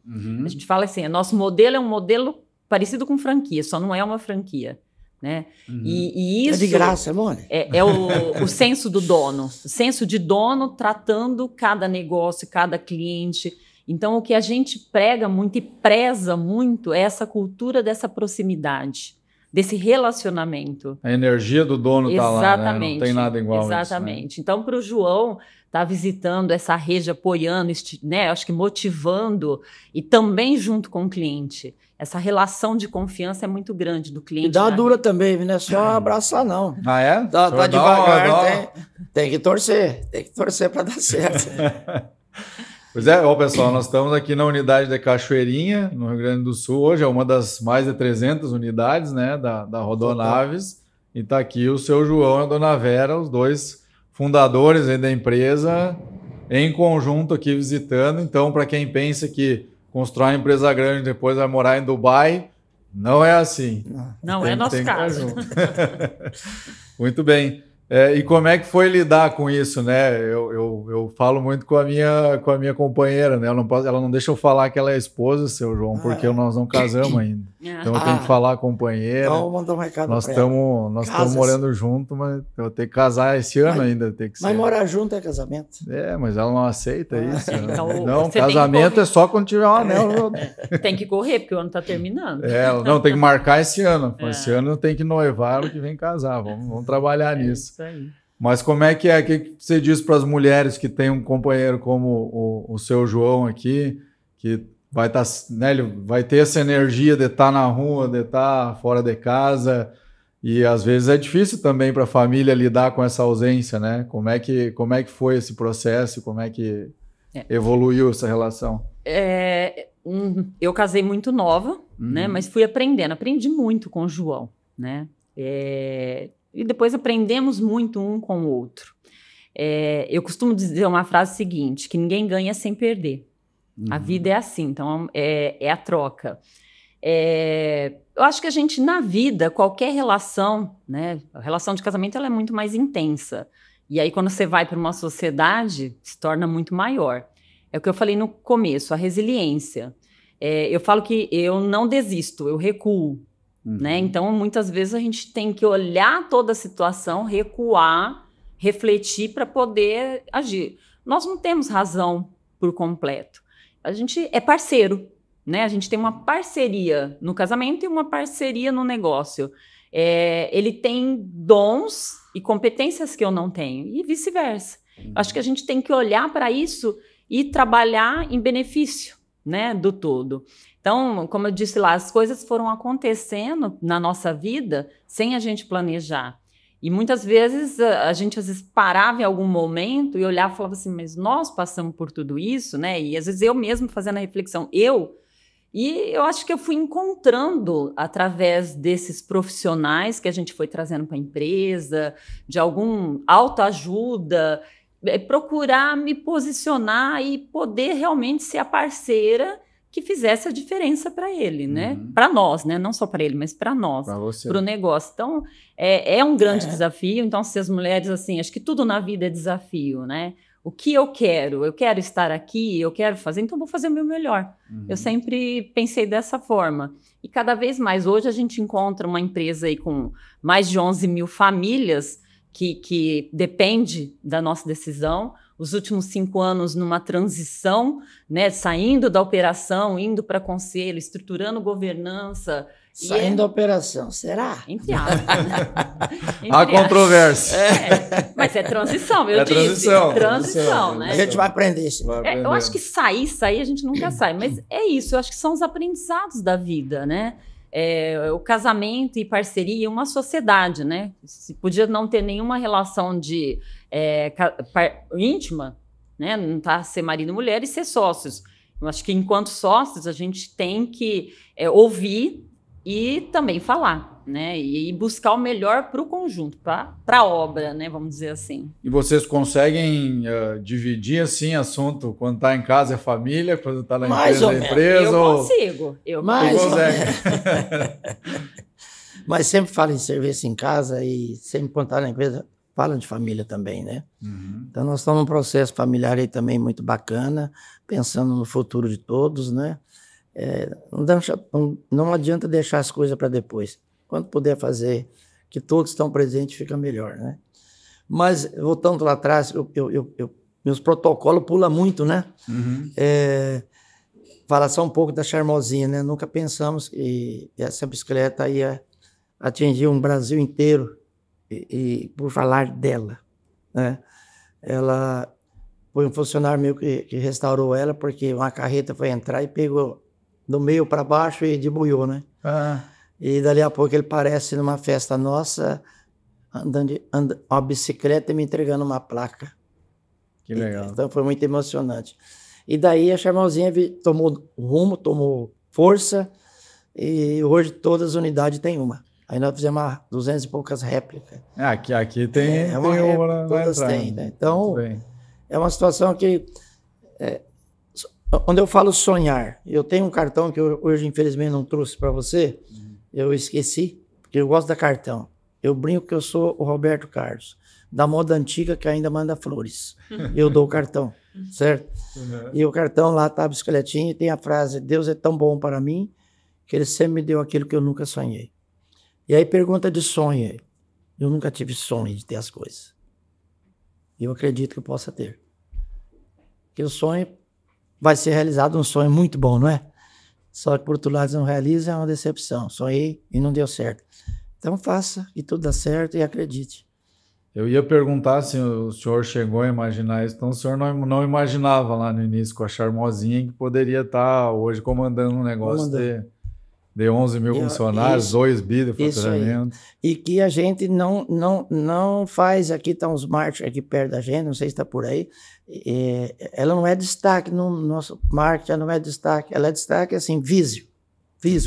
A gente fala assim, nosso modelo é um modelo parecido com franquia, só não é uma franquia. Né? E isso é de graça, amor. É o senso do dono, o senso de dono tratando cada negócio, cada cliente. Então, o que a gente prega muito e preza muito é essa cultura dessa proximidade, desse relacionamento. A energia do dono está lá, né? Não tem nada igual. Exatamente. Isso, né? Então, para o João estar visitando essa rede, apoiando, né? Acho que motivando e também junto com o cliente. Essa relação de confiança é muito grande do cliente. E dá dura também, não é só abraçar, não. Ah, é? Tá devagar, tem que torcer para dar certo. Pois é, pessoal, nós estamos aqui na unidade de Cachoeirinha, no Rio Grande do Sul. Hoje é uma das mais de 300 unidades, né, da Rodonaves. E está aqui o seu João e a dona Vera, os dois fundadores aí da empresa, em conjunto aqui visitando. Então, para quem pensa que constrói uma empresa grande e depois vai morar em Dubai, não é assim. Não é nosso caso. Muito bem. E como é que foi lidar com isso, né? Eu falo muito com a minha companheira, né? Ela não deixa eu falar que ela é esposa, seu João, porque nós não casamos ainda. Então eu tenho que falar com a companheira. Então, vou mandar um recado nós estamos morando junto, mas eu vou ter que casar esse ano ainda. Mas morar junto é casamento. Mas ela não aceita isso. Então, não, casamento é só quando tiver um anel. Tem que correr, porque o ano está terminando. Não, tem que marcar esse ano. Esse ano tem que noivar, ano que vem casar. Vamos trabalhar nisso. Isso aí. Mas como é que é? O que você diz para as mulheres que têm um companheiro como o seu João aqui, que vai estar, né, ele vai ter essa energia de estar na rua, de estar fora de casa, e às vezes é difícil também para a família lidar com essa ausência, né? Como é que foi esse processo? Como é que evoluiu essa relação? Eu casei muito nova, né? Mas fui aprendendo. Aprendi muito com o João, né? E depois aprendemos muito um com o outro. Eu costumo dizer uma frase seguinte, que ninguém ganha sem perder. A vida é assim, então é a troca. Eu acho que a gente, na vida, qualquer relação, né? A relação de casamento ela é muito mais intensa. E aí, quando você vai para uma sociedade, se torna muito maior. É o que eu falei no começo, a resiliência. Eu falo que eu não desisto, eu recuo. Né? Então, muitas vezes a gente tem que olhar toda a situação, recuar, refletir para poder agir. Nós não temos razão por completo. A gente é parceiro, né? A gente tem uma parceria no casamento e uma parceria no negócio. Ele tem dons e competências que eu não tenho, e vice-versa. Acho que a gente tem que olhar para isso e trabalhar em benefício, né, do todo. Então, como eu disse lá, as coisas foram acontecendo na nossa vida sem a gente planejar. E muitas vezes a gente às vezes parava em algum momento e olhava e falava assim, mas nós passamos por tudo isso, né? E às vezes eu mesmo fazendo a reflexão, e eu acho que eu fui encontrando, através desses profissionais que a gente foi trazendo para a empresa, de algum autoajuda, procurar me posicionar e poder realmente ser a parceira que fizesse a diferença para ele, né? Para nós, né? Não só para ele, mas para nós, para o negócio. Então, é um grande desafio. Então, se as mulheres, assim, acho que tudo na vida é desafio, né? O que eu quero? Eu quero estar aqui, eu quero fazer, então vou fazer o meu melhor. Eu sempre pensei dessa forma. E cada vez mais, hoje a gente encontra uma empresa aí com mais de 11 mil famílias que depende da nossa decisão. Os últimos 5 anos numa transição, né, saindo da operação, indo para conselho, estruturando governança. Saindo da operação, será? Entre aspas. Há controvérsia. Mas é transição, eu disse. Transição, né? A gente vai aprender isso. Eu acho que sair a gente nunca sai, mas é isso, eu acho que são os aprendizados da vida, né? O casamento e parceria, uma sociedade, né? Se podia não ter nenhuma relação de íntima, né? Não tá ser marido e mulher e ser sócios. Eu acho que enquanto sócios a gente tem que ouvir e também falar, né? E buscar o melhor para o conjunto, para a obra, né? Vamos dizer assim. E vocês conseguem dividir assim assunto quando está em casa é família, quando está na empresa é empresa? Eu consigo. Mas sempre fala em serviço em casa e sempre quando está na empresa fala de família também, né? Então nós estamos num processo familiar aí também muito bacana, pensando no futuro de todos, né? Não adianta deixar as coisas para depois. Quando puder fazer, que todos estão presentes, fica melhor, né? Mas, voltando lá atrás, meus protocolos pulam muito, né? Falar só um pouco da Charmosinha, né? Nunca pensamos que essa bicicleta ia atingir um Brasil inteiro e por falar dela, né? Ela foi um funcionário meu que restaurou ela, porque uma carreta foi entrar e pegou do meio para baixo e debuiou, né? E dali a pouco ele aparece numa festa nossa, andando uma bicicleta e me entregando uma placa. Que legal. Então foi muito emocionante. E daí a Charmosinha tomou rumo, tomou força, e hoje todas as unidades têm uma. Aí nós fizemos 200 e poucas réplicas. Aqui tem uma réplica, todas têm, né? Então, é uma situação que... Quando eu falo sonhar, eu tenho um cartão que eu hoje, infelizmente, não trouxe para você. Eu esqueci, porque eu gosto da cartão. Eu brinco que eu sou o Roberto Carlos, da moda antiga que ainda manda flores. Eu dou o cartão, certo? E o cartão lá tá a bicicletinha e tem a frase: Deus é tão bom para mim que ele sempre me deu aquilo que eu nunca sonhei. E aí pergunta de sonho. Eu nunca tive sonho de ter as coisas. E eu acredito que eu possa ter. Porque o sonho vai ser realizado, um sonho muito bom, não é? Só que por outro lado, se não realiza, é uma decepção. Sonhei e não deu certo. Então faça e tudo dá certo e acredite. Eu ia perguntar se o senhor chegou a imaginar isso. Então o senhor não imaginava lá no início com a Charmosinha que poderia estar hoje comandando um negócio de 11 mil funcionários, 2 bi de faturamento. E que a gente não faz, aqui está um Smart aqui perto da gente, não sei se está por aí, ela não é destaque no nosso marketing, ela não é destaque, ela é destaque assim, físico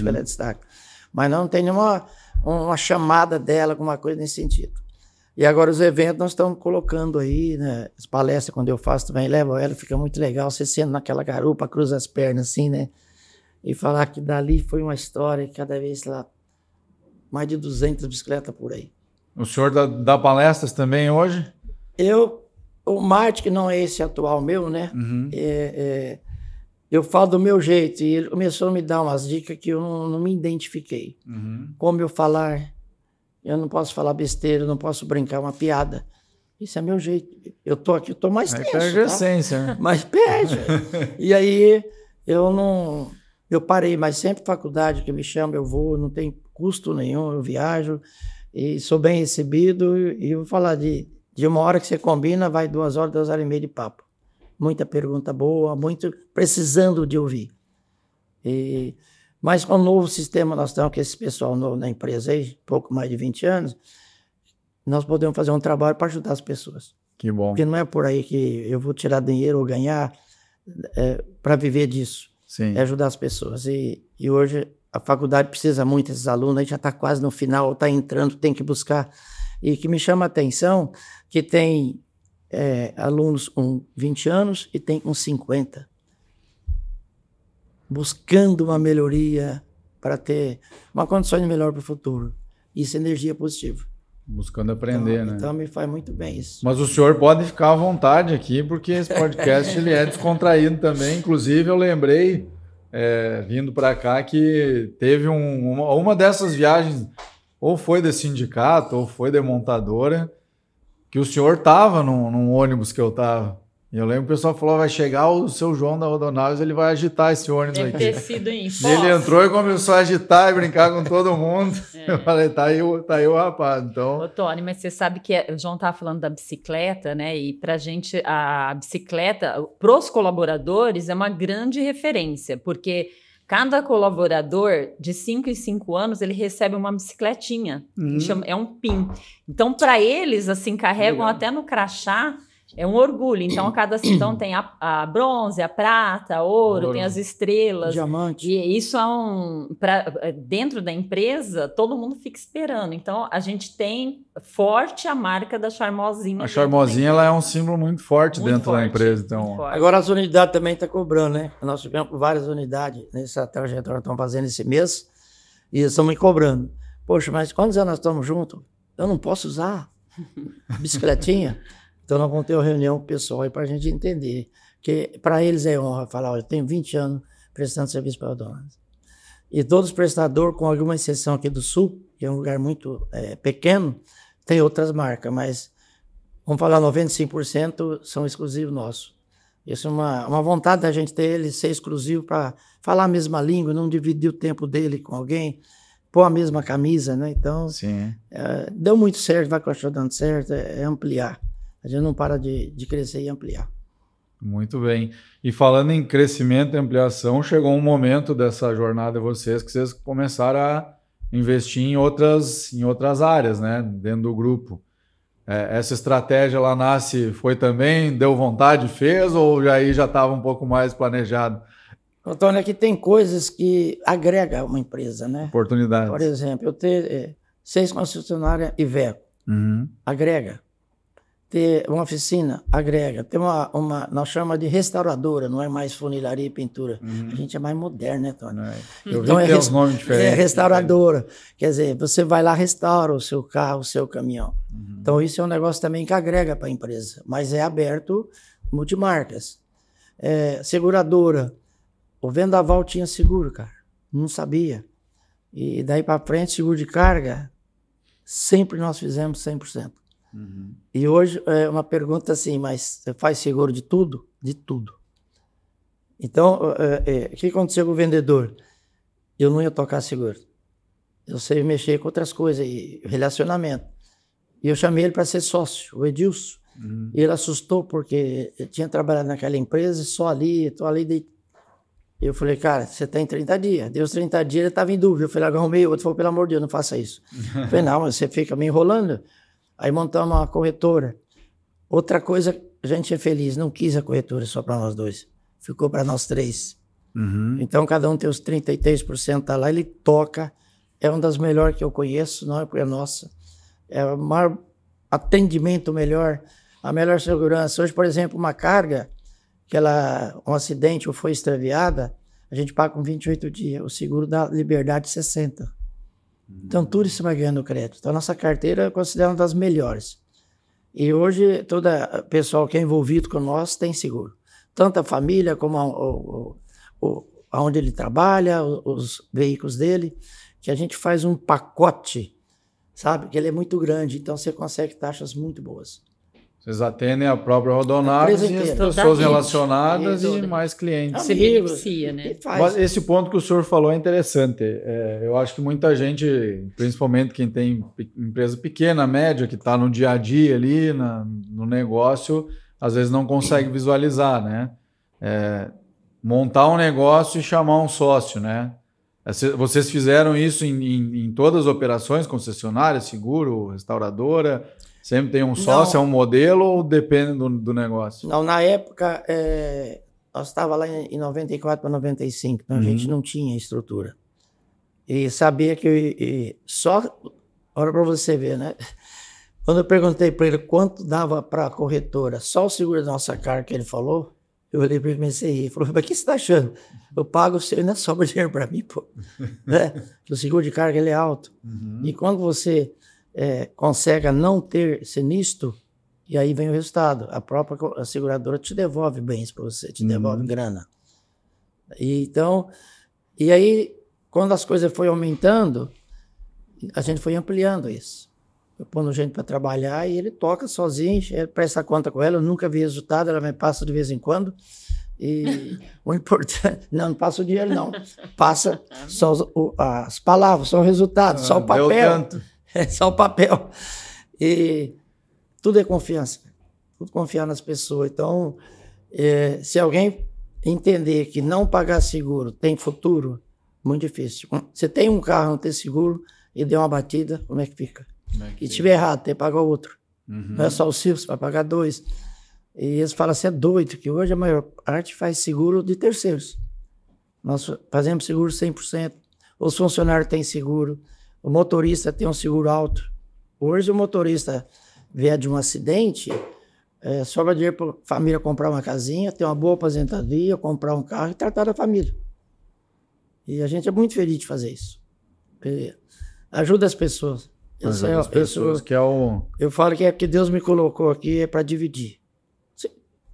ela é destaque, mas não tem nenhuma uma chamada dela, alguma coisa nesse sentido. E agora os eventos nós estamos colocando aí, né, as palestras quando eu faço também, levo ela, fica muito legal, você sendo naquela garupa, cruza as pernas assim, né, e falar que dali foi uma história, cada vez lá, mais de 200 bicicletas por aí. O senhor dá palestras também hoje? O marketing não é esse atual meu, né? Eu falo do meu jeito e ele começou a me dar umas dicas que eu não me identifiquei. Como eu falar, eu não posso falar besteira, eu não posso brincar uma piada. Isso é meu jeito. Eu tô aqui, eu tô mais tenso, perde a essência, né? Mas perde. E aí eu parei, mas sempre faculdade que me chama, eu vou, não tem custo nenhum, eu viajo e sou bem recebido e eu vou falar de uma hora que você combina, vai 2 horas, 2 horas e meia de papo. Muita pergunta boa, muito precisando de ouvir. Mas com o novo sistema nós estamos, com esse pessoal novo na empresa aí, pouco mais de 20 anos, nós podemos fazer um trabalho para ajudar as pessoas. Que bom. Porque não é por aí que eu vou tirar dinheiro ou ganhar para viver disso. Sim. É ajudar as pessoas. E hoje a faculdade precisa muito desses alunos, a gente já está quase no final, está entrando, tem que buscar. E que me chama a atenção que tem alunos com 20 anos e tem com 50. Buscando uma melhoria para ter uma condição melhor para o futuro. Isso é energia positiva. Buscando aprender, né? Então me faz muito bem isso. Mas o senhor pode ficar à vontade aqui, porque esse podcast ele é descontraído também. Inclusive, eu lembrei, vindo para cá, que teve uma dessas viagens, ou foi de sindicato, ou foi de montadora, que o senhor estava num ônibus que eu estava. E eu lembro que o pessoal falou, vai chegar o seu João da Rodonaves, ele vai agitar esse ônibus aqui. Deve ter sido isso. Ele entrou e começou a agitar e brincar com todo mundo. Eu falei, tá aí o rapaz. Então... Ô, Tony, mas você sabe que o João estava falando da bicicleta, né? E pra gente, a bicicleta, pros colaboradores, é uma grande referência, porque cada colaborador de 5 em 5 anos, ele recebe uma bicicletinha, é um PIN. Então, para eles, assim, carregam até no crachá, é um orgulho. Então, então tem a bronze, a prata, a ouro, tem as estrelas. Diamante. E isso dentro da empresa, todo mundo fica esperando. Então, a gente tem forte a marca da Charmosinha. A Charmosinha, ela é um símbolo muito forte dentro da empresa. Então. Agora, as unidades também estão cobrando, né? Nós tivemos várias unidades nessa trajetória que estão fazendo esse mês e eles estão me cobrando. Poxa, mas quantos anos nós estamos juntos? Eu não posso usar bicicletinha? Então, nós vamos ter uma reunião com o pessoal aí para a gente entender. Que para eles é honra falar, eu tenho 20 anos prestando serviço para a Rodonaves. E todos os prestadores, com alguma exceção aqui do Sul, que é um lugar muito pequeno, tem outras marcas, mas vamos falar 95% são exclusivos nossos. Isso é uma vontade da gente ter ele ser exclusivo para falar a mesma língua, não dividir o tempo dele com alguém, pôr a mesma camisa, né? Então, deu muito certo, vai continuar dando certo, é ampliar. A gente não para de crescer e ampliar. Muito bem. E falando em crescimento e ampliação, chegou um momento dessa jornada de vocês que vocês começaram a investir em outras áreas, né? Dentro do grupo. Essa estratégia lá foi também, deu vontade, fez, ou já estava um pouco mais planejado? Antônio, aqui tem coisas que agregam uma empresa, né? Oportunidades. Por exemplo, eu ter 6 concessionárias Iveco, agrega. Ter uma oficina, agrega. Ter nós chamamos de restauradora, não é mais funilaria e pintura. A gente é mais moderno, né, Tony? Eu vi que tem uns nomes diferentes. Restauradora. Quer dizer, você vai lá, restaura o seu carro, o seu caminhão. Então, isso é um negócio também que agrega para a empresa, mas é aberto multimarcas. Seguradora. O Vendaval tinha seguro, cara. Não sabia. E daí para frente, seguro de carga, sempre nós fizemos 100%. E hoje é uma pergunta assim, mas você faz seguro de tudo? De tudo. Então, o que aconteceu com o vendedor? Eu não ia tocar seguro. Eu sei mexer com outras coisas, e relacionamento. E eu chamei ele para ser sócio, o Edilson. E ele assustou porque eu tinha trabalhado naquela empresa, só ali, estou ali. Eu falei, cara, você tem 30 dias. Deu os 30 dias, ele estava em dúvida. Eu falei, arrumei. O outro falou, pelo amor de Deus, não faça isso. Eu falei, não, mas você fica me enrolando. Aí montamos uma corretora. Outra coisa, a gente é feliz, não quis a corretora só para nós dois. Ficou para nós três. Então, cada um tem os 33%, tá lá, ele toca. É uma das melhores que eu conheço, não é porque é nossa. É o maior atendimento melhor, a melhor segurança. Hoje, por exemplo, uma carga, um acidente ou foi extraviada, a gente paga com 28 dias. O seguro dá liberdade 60. Então, tudo isso vai ganhando crédito. Então, a nossa carteira eu considero uma das melhores. E hoje, todo o pessoal que é envolvido com nós tem seguro. Tanto a família como onde ele trabalha, os veículos dele, que a gente faz um pacote, sabe? Que ele é muito grande, então você consegue taxas muito boas. Vocês atendem a própria Rodonaves e as pessoas relacionadas e mais clientes. Se beneficia, né? Mas esse ponto que o senhor falou é interessante. Eu acho que muita gente, principalmente quem tem empresa pequena, média, que está no dia a dia ali, no negócio, às vezes não consegue visualizar, né? Montar um negócio e chamar um sócio, né? Vocês fizeram isso em todas as operações, concessionária, seguro, restauradora? Sempre tem um sócio, é um modelo ou depende do negócio? Não, na época, nós estávamos lá em 94 para 95, então a gente não tinha estrutura. E sabia que olha para você ver, né? Quando eu perguntei para ele quanto dava para a corretora, só o seguro da nossa carga que ele falou, eu olhei para ele e comecei a rir. Ele falou, mas o que você está achando? Eu pago o seu, ainda sobra dinheiro para mim, pô. Né? O seguro de carga ele é alto. E quando você consegue não ter sinistro, e aí vem o resultado. A própria seguradora te devolve bens para você, te devolve grana. E aí, quando as coisas foram aumentando, a gente foi ampliando isso. Eu pondo gente para trabalhar e ele toca sozinho, ele presta conta com ela, eu nunca vi resultado, ela me passa de vez em quando. E o importante, não passa o dinheiro não, passa só as palavras, só o resultado, só o papel. É só o papel. E tudo é confiança. Tudo confiar nas pessoas. Então, se alguém entender que não pagar seguro tem futuro, muito difícil. Você tem um carro, não tem seguro, e deu uma batida, como é que fica? E tiver errado, tem que pagar outro. Não é só o seu, você vai pagar 2. E eles falam assim, é doido, que hoje a maior parte faz seguro de terceiros. Nós fazemos seguro 100%. Os funcionários têm seguro. O motorista tem um seguro alto. Hoje o motorista vier de um acidente, sobra dinheiro para a família comprar uma casinha, ter uma boa aposentadoria, comprar um carro e tratar da família. E a gente é muito feliz de fazer isso. Ajuda as pessoas. Eu falo que é porque Deus me colocou aqui é para dividir.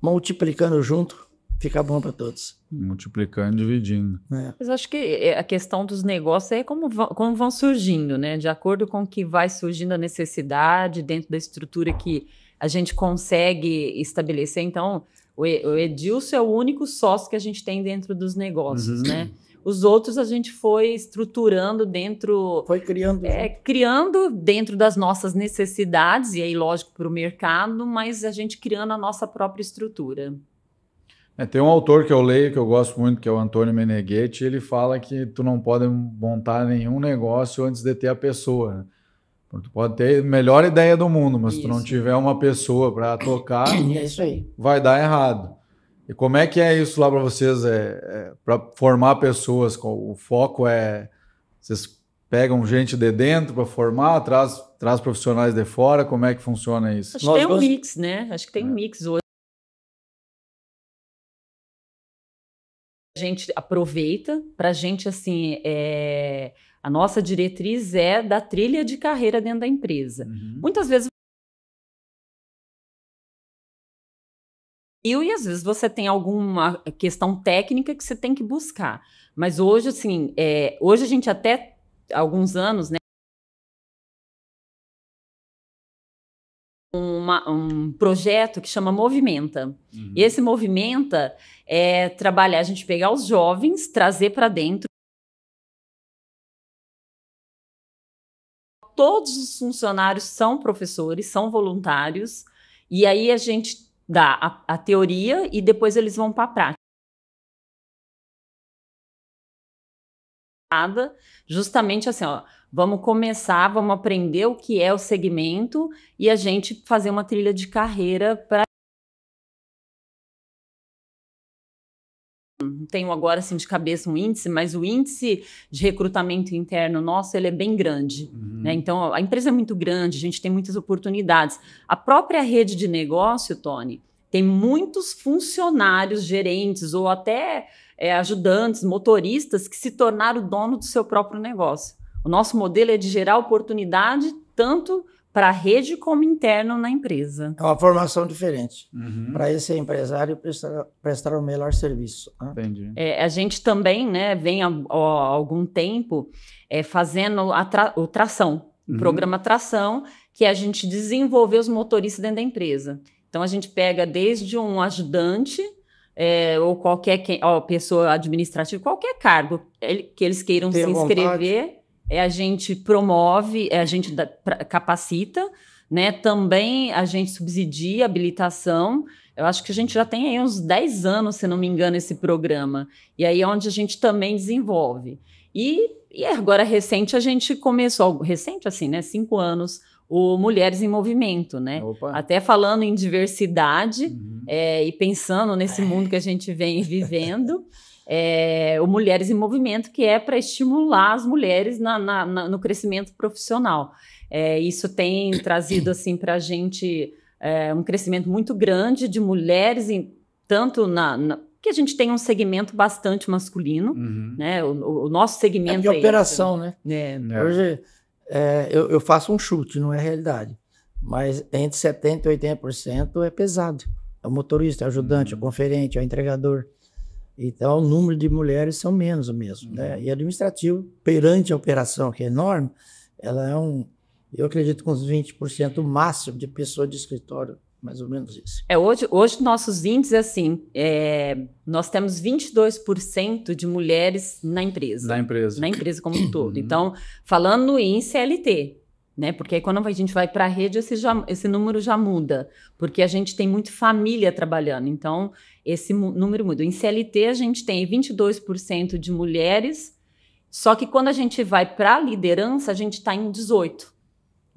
Multiplicando junto, fica bom para todos. Multiplicando, dividindo. Mas acho que a questão dos negócios é como vão surgindo, né? De acordo com que vai surgindo a necessidade dentro da estrutura que a gente consegue estabelecer. Então, o Edilson é o único sócio que a gente tem dentro dos negócios, né? Os outros a gente foi estruturando dentro... Foi criando. Criando dentro das nossas necessidades, e aí, lógico, para o mercado, mas a gente criando a nossa própria estrutura. Tem um autor que eu leio, que eu gosto muito, que é o Antônio Meneghetti, ele fala que tu não pode montar nenhum negócio antes de ter a pessoa, né? Tu pode ter a melhor ideia do mundo, mas se tu não tiver uma pessoa para tocar, é isso aí. Vai dar errado. E como é que é isso lá para vocês? Para formar pessoas, o foco vocês pegam gente de dentro para formar, traz profissionais de fora, como é que funciona isso? Acho que tem um mix, né? Acho que tem um mix hoje. A gente aproveita para a gente, assim, a nossa diretriz é da trilha de carreira dentro da empresa. Muitas vezes e às vezes você tem alguma questão técnica que você tem que buscar. Mas hoje, assim, hoje a gente até há alguns anos, né, um projeto que chama Movimenta. E esse Movimenta é trabalhar, a gente pegar os jovens, trazer para dentro. Todos os funcionários são professores, são voluntários, e aí a gente dá a teoria e depois eles vão para a prática. justamente assim, ó, vamos começar, vamos aprender o que é o segmento e a gente fazer uma trilha de carreira para... Não tenho agora assim de cabeça um índice, mas o índice de recrutamento interno nosso, ele é bem grande, né? Então, a empresa é muito grande, a gente tem muitas oportunidades. A própria rede de negócio, Tony, tem muitos funcionários, gerentes ou até ajudantes, motoristas que se tornaram dono do seu próprio negócio. O nosso modelo é de gerar oportunidade tanto para a rede como interno na empresa. É uma formação diferente. Para esse empresário prestar o melhor serviço. Né? Entendi. A gente também, né, vem há algum tempo fazendo o Tração, o programa Tração, que a gente desenvolveu os motoristas dentro da empresa. Então, a gente pega desde um ajudante ou qualquer pessoa administrativa, qualquer cargo que eles queiram se inscrever, a gente promove, a gente capacita, né? Também a gente subsidia a habilitação. Eu acho que a gente já tem aí uns 10 anos, se não me engano, esse programa. E aí é onde a gente também desenvolve. E agora, recente, a gente começou, recente assim, né? 5 anos, o Mulheres em Movimento, né? Opa. Até falando em diversidade e pensando nesse mundo que a gente vem vivendo, o Mulheres em Movimento, que é para estimular as mulheres no crescimento profissional. Isso tem trazido assim, para a gente um crescimento muito grande de mulheres, tanto que a gente tem um segmento bastante masculino, né? O nosso segmento é operação, né? Hoje eu faço um chute, não é realidade, mas entre 70% e 80% é pesado. É o motorista, é o ajudante, é o conferente, é o entregador. Então, o número de mulheres são menos mesmo. Né? E administrativo, perante a operação, que é enorme, ela é eu acredito, com uns 20% máximo de pessoa de escritório, mais ou menos isso. Hoje nossos índices, assim, nós temos 22% de mulheres na empresa. Na empresa como um todo. Então, falando em CLT, né? Porque aí quando a gente vai para a rede, esse número já muda, porque a gente tem muito família trabalhando, então esse número muda. Em CLT a gente tem 22% de mulheres, só que quando a gente vai para a liderança, a gente está em 18%,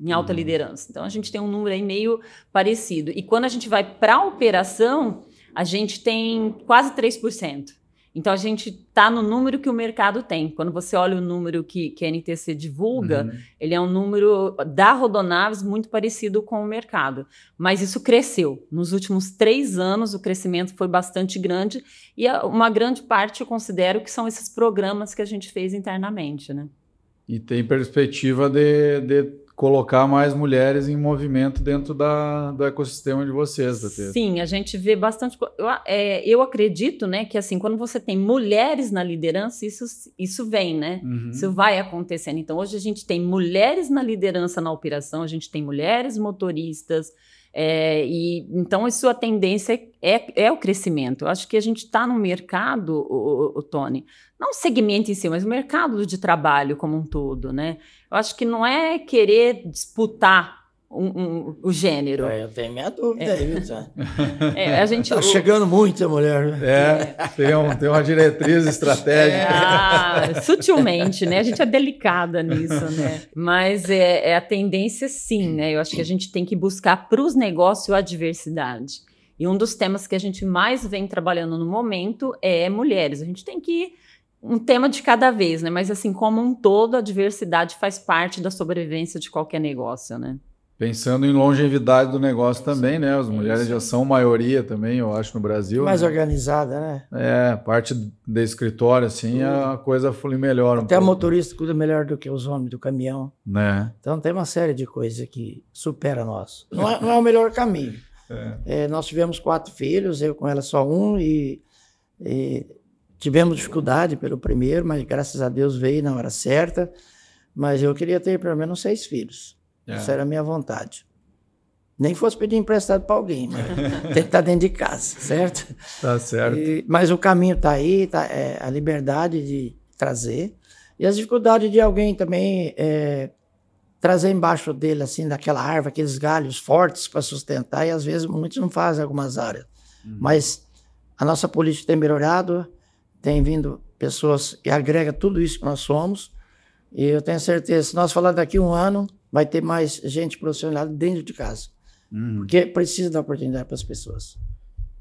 em alta liderança. Então a gente tem um número aí meio parecido. E quando a gente vai para a operação, a gente tem quase 3%. Então, a gente está no número que o mercado tem. Quando você olha o número que a NTC divulga, ele é um número da Rodonaves muito parecido com o mercado. Mas isso cresceu. Nos últimos 3 anos, o crescimento foi bastante grande. E uma grande parte, eu considero, que são esses programas que a gente fez internamente, né? E tem perspectiva de colocar mais mulheres em movimento dentro do ecossistema de vocês, da TT. Sim, a gente vê bastante... Eu acredito, né, que assim, quando você tem mulheres na liderança, isso vem, né? Isso vai acontecendo. Então, hoje a gente tem mulheres na liderança na operação, a gente tem mulheres motoristas, então a tendência é o crescimento. Eu acho que a gente está no mercado, o Tony, não o segmento em si, mas o mercado de trabalho como um todo, né? Eu acho que não é querer disputar o gênero. Eu tenho minha dúvida aí, viu? A gente tá chegando muita mulher. Tem uma diretriz estratégica. Sutilmente, né? A gente é delicada nisso, né? Mas a tendência, sim, né? Eu acho que a gente tem que buscar para os negócios a diversidade. E um dos temas que a gente mais vem trabalhando no momento é mulheres. A gente tem que um tema de cada vez, né? Mas assim, como um todo, a diversidade faz parte da sobrevivência de qualquer negócio, né? Pensando em longevidade do negócio também, né? As mulheres já são maioria também, eu acho, no Brasil. Mais né? organizada, né? Parte do escritório, assim, a coisa flui melhor. Até a motorista cuida melhor do que os homens do caminhão. Né? Então tem uma série de coisas que supera nós. Não é o melhor caminho. Nós tivemos 4 filhos, eu com ela só um, e tivemos dificuldade pelo primeiro, mas graças a Deus veio na hora certa. Mas eu queria ter pelo menos 6 filhos. Essa era a minha vontade. Nem fosse pedir emprestado para alguém, mas tem que estar dentro de casa, certo? Tá certo. Mas o caminho está aí, a liberdade de trazer. E as dificuldades de alguém também trazer embaixo dele, assim, daquela árvore, aqueles galhos fortes para sustentar, e às vezes muitos não fazem algumas áreas. Mas a nossa política tem melhorado, tem vindo pessoas que agregam tudo isso que nós somos. E eu tenho certeza, se nós falar daqui a um ano, vai ter mais gente profissional dentro de casa. Porque precisa dar oportunidade para as pessoas.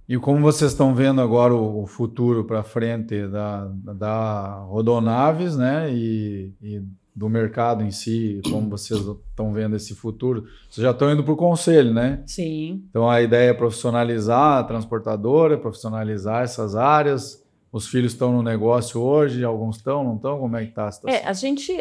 E como vocês estão vendo agora o futuro para frente da Rodonaves, né? E do mercado em si, como vocês estão vendo esse futuro? Vocês já estão indo para o conselho, né? Sim. Então a ideia é profissionalizar a transportadora, profissionalizar essas áreas. Os filhos estão no negócio hoje, alguns estão, não estão? Como é que está a situação?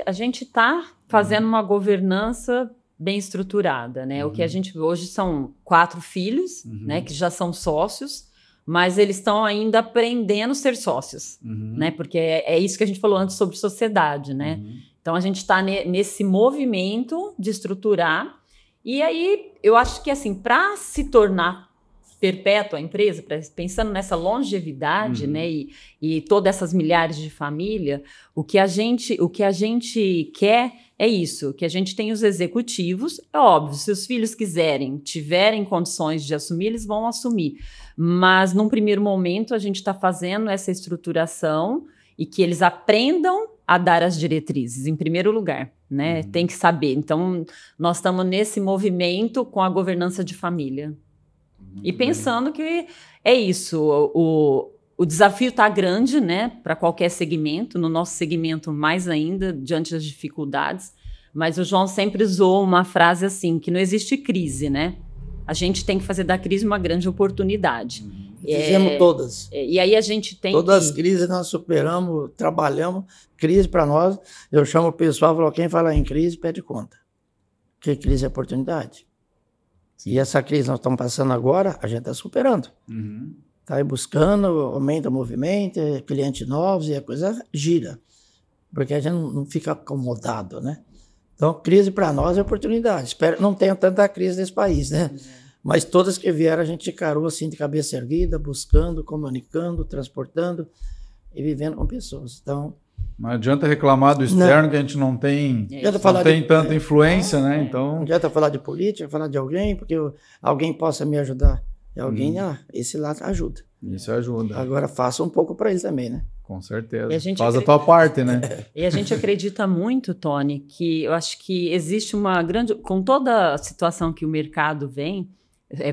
A gente está fazendo uma governança bem estruturada, né? O que a gente hoje são 4 filhos, né? Que já são sócios, mas eles estão ainda aprendendo a ser sócios, né? Porque é isso que a gente falou antes sobre sociedade, né? Então a gente está nesse movimento de estruturar, e aí eu acho que assim, para se tornar perpétua a empresa, pensando nessa longevidade, né, e todas essas milhares de famílias, o que a gente quer é isso, que a gente tem os executivos, é óbvio, se os filhos tiverem condições de assumir, eles vão assumir, mas num primeiro momento a gente está fazendo essa estruturação e que eles aprendam a dar as diretrizes, em primeiro lugar, né, tem que saber. Então, nós estamos nesse movimento com a governança de família. E pensando que é isso, o desafio está grande, né, para qualquer segmento, no nosso segmento mais ainda, diante das dificuldades, mas o João sempre usou uma frase assim, que não existe crise, né? A gente tem que fazer da crise uma grande oportunidade. Fizemos todas. E aí a gente tem Todas as crises nós superamos, trabalhamos, crise para nós, eu chamo o pessoal e falo, quem fala em crise pede conta, porque crise é oportunidade. E essa crise que nós estamos passando agora, a gente está superando. Está aí buscando, aumenta o movimento, clientes novos e a coisa gira. Porque a gente não fica acomodado, né? Então, crise para nós é oportunidade. Espero que não tenha tanta crise nesse país, né? Mas todas que vieram a gente encarou assim de cabeça erguida, buscando, comunicando, transportando e vivendo com pessoas. Então, não adianta reclamar do externo, que a gente não tem tanta influência, né? Então, não adianta falar de política, falar de alguém, porque alguém possa me ajudar. E alguém, esse lado ajuda. Isso ajuda. Agora faça um pouco para ele também, né? Com certeza. Faz a tua parte, né? E a gente acredita muito, Tony, que eu acho que existe uma grande... Com toda a situação que o mercado vem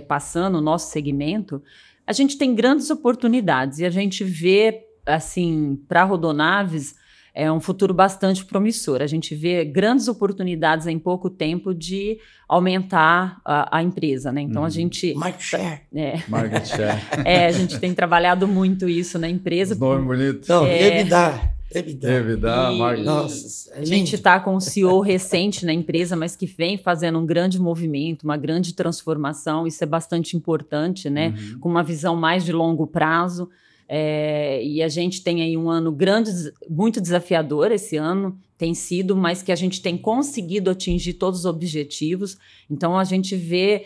passando, o nosso segmento, a gente tem grandes oportunidades. E a gente vê, assim, para a Rodonaves, é um futuro bastante promissor. A gente vê grandes oportunidades em pouco tempo de aumentar a empresa, né? Então a gente... Market share. Market share. A gente tem trabalhado muito isso na empresa. Nome bonito. Não, EBITDA, market. Nossa, a gente está com um CEO recente na empresa, mas que vem fazendo um grande movimento, uma grande transformação. Isso é bastante importante, né? Com uma visão mais de longo prazo. E a gente tem aí um ano grande, muito desafiador esse ano, tem sido, mas que a gente tem conseguido atingir todos os objetivos. Então, a gente vê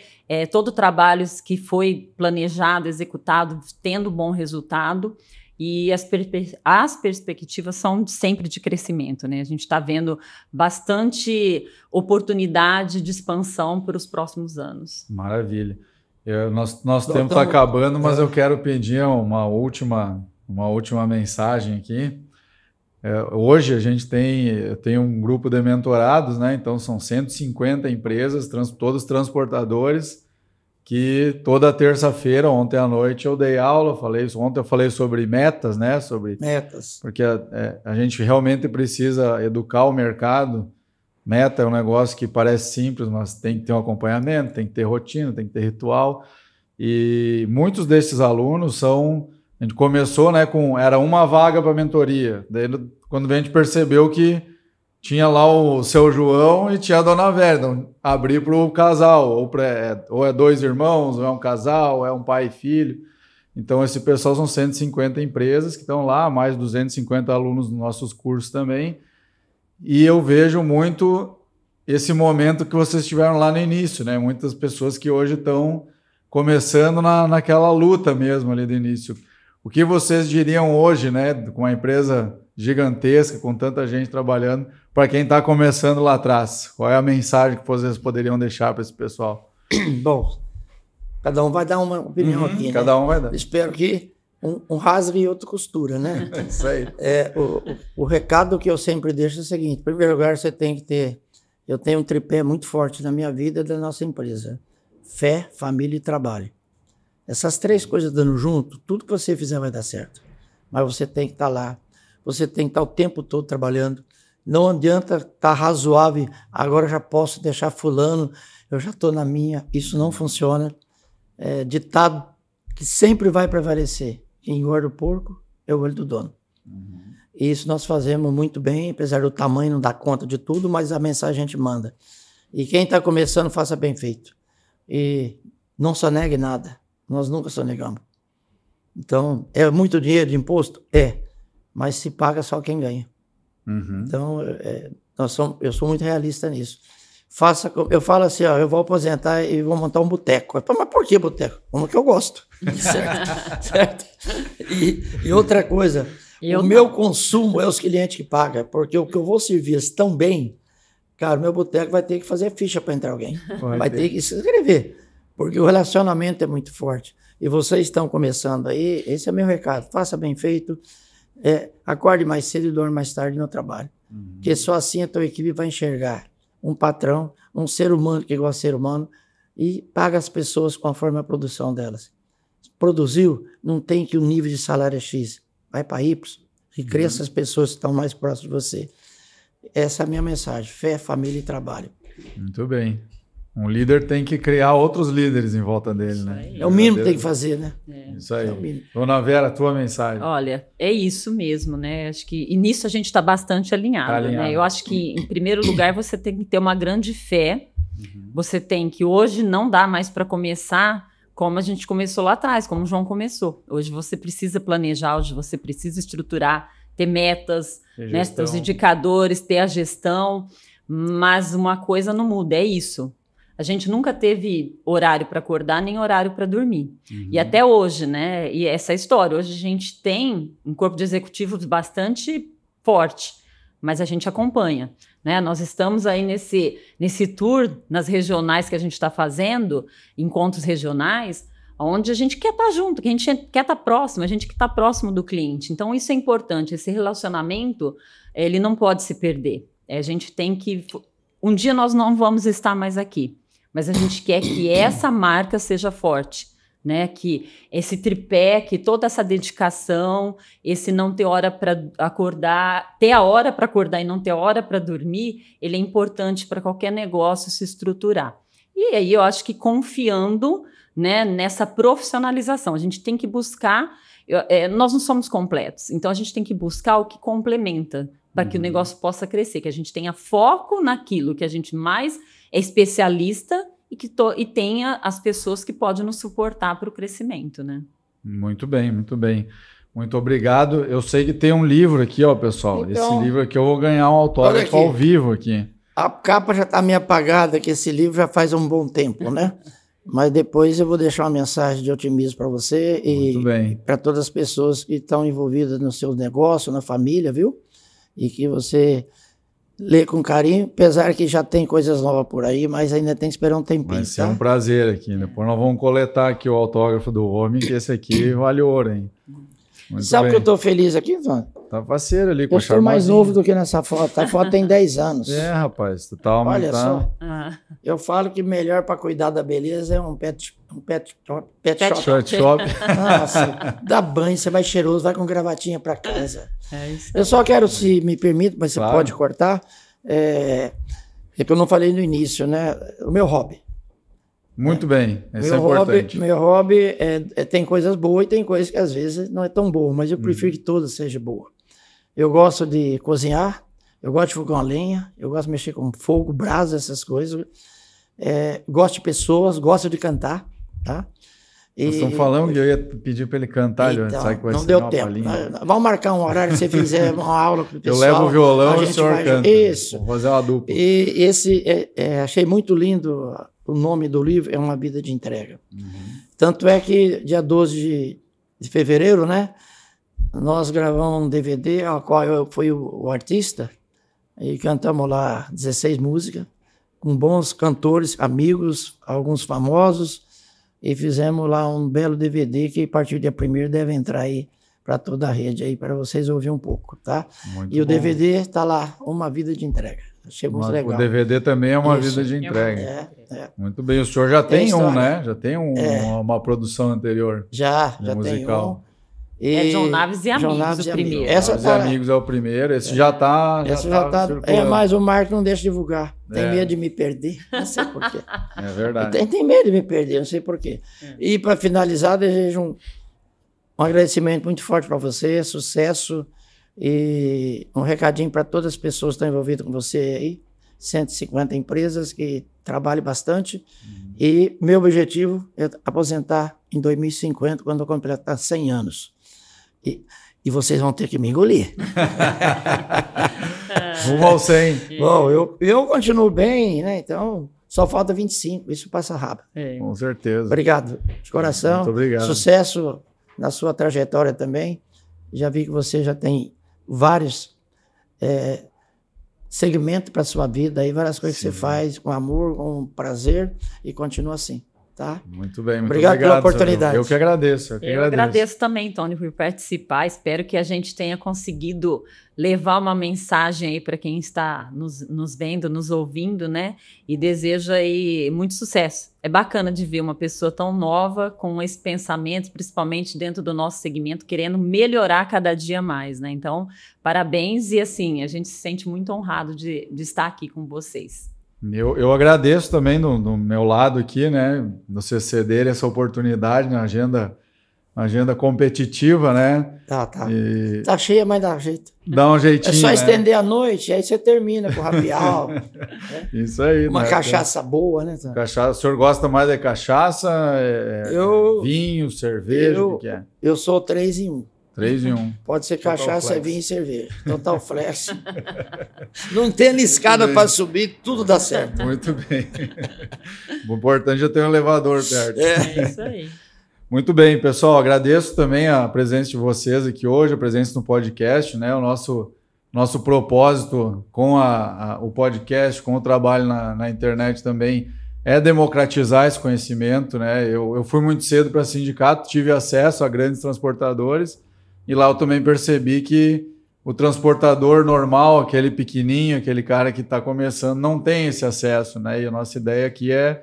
todo o trabalho que foi planejado, executado, tendo bom resultado, e as perspectivas são sempre de crescimento, né? A gente está vendo bastante oportunidade de expansão para os próximos anos. Maravilha. Nosso tempo está acabando, mas eu quero pedir uma última mensagem aqui. Hoje a gente tem um grupo de mentorados, né? Então são 150 empresas, todos transportadores, que toda terça-feira, ontem à noite, eu dei aula, ontem eu falei sobre metas, né? Sobre metas. Porque a gente realmente precisa educar o mercado. Meta é um negócio que parece simples, mas tem que ter um acompanhamento, tem que ter rotina, tem que ter ritual. E muitos desses alunos a gente começou, né, era uma vaga para mentoria. Daí, quando a gente percebeu que tinha lá o seu João e tinha a dona Vera, então abrir para o casal, ou é 2 irmãos, ou é um casal, ou é um pai e filho. Então esse pessoal são 150 empresas que estão lá, mais 250 alunos nos nossos cursos também. E eu vejo muito esse momento que vocês tiveram lá no início, né? Muitas pessoas que hoje estão começando naquela luta mesmo ali do início. O que vocês diriam hoje, né? Com uma empresa gigantesca, com tanta gente trabalhando, para quem está começando lá atrás? Qual é a mensagem que vocês poderiam deixar para esse pessoal? Bom, cada um vai dar uma opinião aqui, né? Cada um vai dar. Espero que Um rasga e outro costura, né? Isso aí. O recado que eu sempre deixo é o seguinte: em primeiro lugar, você tem que ter... Eu tenho um tripé muito forte na minha vida e da nossa empresa: fé, família e trabalho. Essas 3 coisas dando junto, tudo que você fizer vai dar certo. Mas você tem que estar lá, você tem que estar o tempo todo trabalhando. Não adianta estar razoável, agora eu já posso deixar fulano, eu já estou na minha. Isso não funciona. É ditado que sempre vai prevalecer: quem engorda o porco é o olho do dono. E isso nós fazemos muito bem, apesar do tamanho não dar conta de tudo, mas a mensagem a gente manda. E quem está começando, faça bem feito. E não sonegue nada. Nós nunca sonegamos. Então, é muito dinheiro de imposto? É. Mas se paga só quem ganha. Então, eu sou muito realista nisso. Eu falo assim, ó, eu vou aposentar e vou montar um boteco. Mas por que boteco? Como que eu gosto. Certo? E outra coisa, meu consumo é os clientes que pagam, porque o que eu vou servir eles tão bem, cara, meu boteco vai ter que fazer ficha para entrar alguém. Vai ter que se inscrever, porque o relacionamento é muito forte. E vocês estão começando aí, esse é meu recado: faça bem feito, acorde mais cedo e dorme mais tarde no trabalho. Porque só assim a tua equipe vai enxergar um patrão, um ser humano que gosta de ser humano, e paga as pessoas conforme a produção delas. Produziu, não tem que o nível de salário é X, vai para Y, e cresça as pessoas que estão mais próximas de você. Essa é a minha mensagem: fé, família e trabalho. Muito bem. Um líder tem que criar outros líderes em volta dele, né? É o mínimo que tem que fazer, né? Isso aí. Dona Vera, tua mensagem. Olha, é isso mesmo, né? Acho que e nisso a gente está bastante alinhado, né? Eu acho que, em primeiro lugar, você tem que ter uma grande fé. Você tem que, hoje, não dá mais para começar como a gente começou lá atrás, como o João começou. Hoje você precisa planejar, hoje você precisa estruturar, ter metas, né? Ter os indicadores, ter a gestão. Mas uma coisa não muda, é isso. A gente nunca teve horário para acordar, nem horário para dormir. E até hoje, né? E essa história, hoje a gente tem um corpo de executivos bastante forte, mas a gente acompanha, né? Nós estamos aí nesse tour nas regionais que a gente está fazendo, encontros regionais, onde a gente quer estar junto, que a gente quer estar próximo, a gente quer estar próximo do cliente. Então isso é importante, esse relacionamento, ele não pode se perder. A gente tem que... Um dia nós não vamos estar mais aqui, mas a gente quer que essa marca seja forte, né? Que esse tripé, que toda essa dedicação, esse não ter hora para acordar, ter a hora para acordar e não ter hora para dormir, ele é importante para qualquer negócio se estruturar. E aí eu acho que confiando, né, nessa profissionalização, a gente tem que buscar... nós não somos completos, então a gente tem que buscar o que complementa para que o negócio possa crescer, que a gente tenha foco naquilo que a gente mais é especialista e tenha as pessoas que podem nos suportar para o crescimento, né? Muito bem, muito bem. Muito obrigado. Eu sei que tem um livro aqui, ó, pessoal. Então, esse livro aqui eu vou ganhar um autógrafo ao vivo aqui. A capa já está meio apagada, que esse livro já faz um bom tempo, né? Mas depois eu vou deixar uma mensagem de otimismo para você e para todas as pessoas que estão envolvidas no seu negócio, na família, viu? E que você lê com carinho, apesar que já tem coisas novas por aí, mas ainda tem que esperar um tempinho. Vai ser um prazer aqui. Depois nós vamos coletar aqui o autógrafo do homem, que esse aqui vale ouro, hein? Sabe que eu estou feliz aqui, Vando? Tá parceiro ali com o Charmazinho. Eu estou mais novo do que nessa foto. A foto tem 10 anos. Rapaz, tu tá aumentando. Olha só. Eu falo que melhor para cuidar da beleza é um pet shop. Nossa, dá banho, você vai cheiroso, vai com gravatinha para casa. Eu só quero, se me permite, mas você pode cortar, é que eu não falei no início, né? O meu hobby. Muito bem, isso é importante. Meu hobby tem coisas boas e tem coisas que às vezes não é tão boa, mas eu prefiro que todas sejam boas. Eu gosto de cozinhar, eu gosto de fogão a lenha, eu gosto de mexer com fogo, brasa, essas coisas. Gosto de pessoas, gosto de cantar, tá? Nós estamos falando que eu ia pedir para ele cantar, então, sabe que vai não ser deu tempo. Vamos marcar um horário que você fizer uma aula com o pessoal. Eu levo o violão e o senhor canta. Isso. Vou fazer uma dupla. E achei muito lindo o nome do livro, é Uma Vida de Entrega. Tanto é que dia 12 de fevereiro, né? Nós gravamos um DVD, ao qual eu fui o artista, e cantamos lá 16 músicas, com bons cantores, amigos, alguns famosos, e fizemos lá um belo DVD que a partir de 1º deve entrar aí para toda a rede aí, para vocês ouvirem um pouco, tá? Muito e o bom. DVD está lá, Uma Vida de Entrega. Achei muito legal. O DVD também é uma Isso. vida de entrega. É. Muito bem. O senhor já tem um, história. né? Já tem uma produção anterior. Já musical. tem um. É João Naves e João Amigos, Naves o e primeiro. Amigos. Essa Os tá, Amigos é o primeiro. Esse já tá. essa já tá. circulando. Mas o Marco não deixa divulgar. Tem É. medo de me perder. Não sei por quê. É verdade. Tem medo de me perder, não sei por quê. E para finalizar, desejo um agradecimento muito forte para você, sucesso e um recadinho para todas as pessoas que estão envolvidas com você aí. 150 empresas que trabalham bastante. E meu objetivo é aposentar em 2050, quando eu completar 100 anos. E vocês vão ter que me engolir. Rumo ao 100. Bom, eu continuo bem, né? Então, só falta 25, isso passa rápido. Com certeza. Obrigado, de coração. Muito obrigado. Sucesso na sua trajetória também. Já vi que você já tem vários segmentos para a sua vida, aí, várias coisas que você faz com amor, com prazer e continua assim, tá? Muito bem, muito Obrigado pela Samuel. oportunidade. Eu que agradeço. Eu agradeço também, Tony, por participar. Espero que a gente tenha conseguido levar uma mensagem aí para quem está nos vendo, nos ouvindo, né? E desejo aí muito sucesso. É bacana de ver uma pessoa tão nova com esse pensamento, principalmente dentro do nosso segmento, querendo melhorar cada dia mais, né? Então, parabéns e assim, a gente se sente muito honrado de estar aqui com vocês. Eu agradeço também do meu lado aqui, né? Você ceder essa oportunidade na agenda competitiva, né? Tá. E Tá cheia, mas dá jeito. dá um jeitinho. É só né? estender a noite, aí você termina com o happy hour. Isso aí. Uma né? cachaça boa, né? Cachaça. O senhor gosta mais de cachaça, Eu- vinho, cerveja? O que é? Eu sou 3 em 1. 3 em 1. Pode ser Total cachaça, flex. vinho e cerveja. Total flex. Não tem escada para subir, tudo dá certo. Muito bem. O importante é ter um elevador perto. É isso aí. Muito bem, pessoal. Agradeço também a presença de vocês aqui hoje, a presença no podcast, né? O nosso propósito com o podcast, com o trabalho na internet também é democratizar esse conhecimento, né? Eu fui muito cedo para sindicato, tive acesso a grandes transportadores e lá eu também percebi que o transportador normal, aquele pequenininho, aquele cara que está começando, não tem esse acesso, né? E a nossa ideia aqui é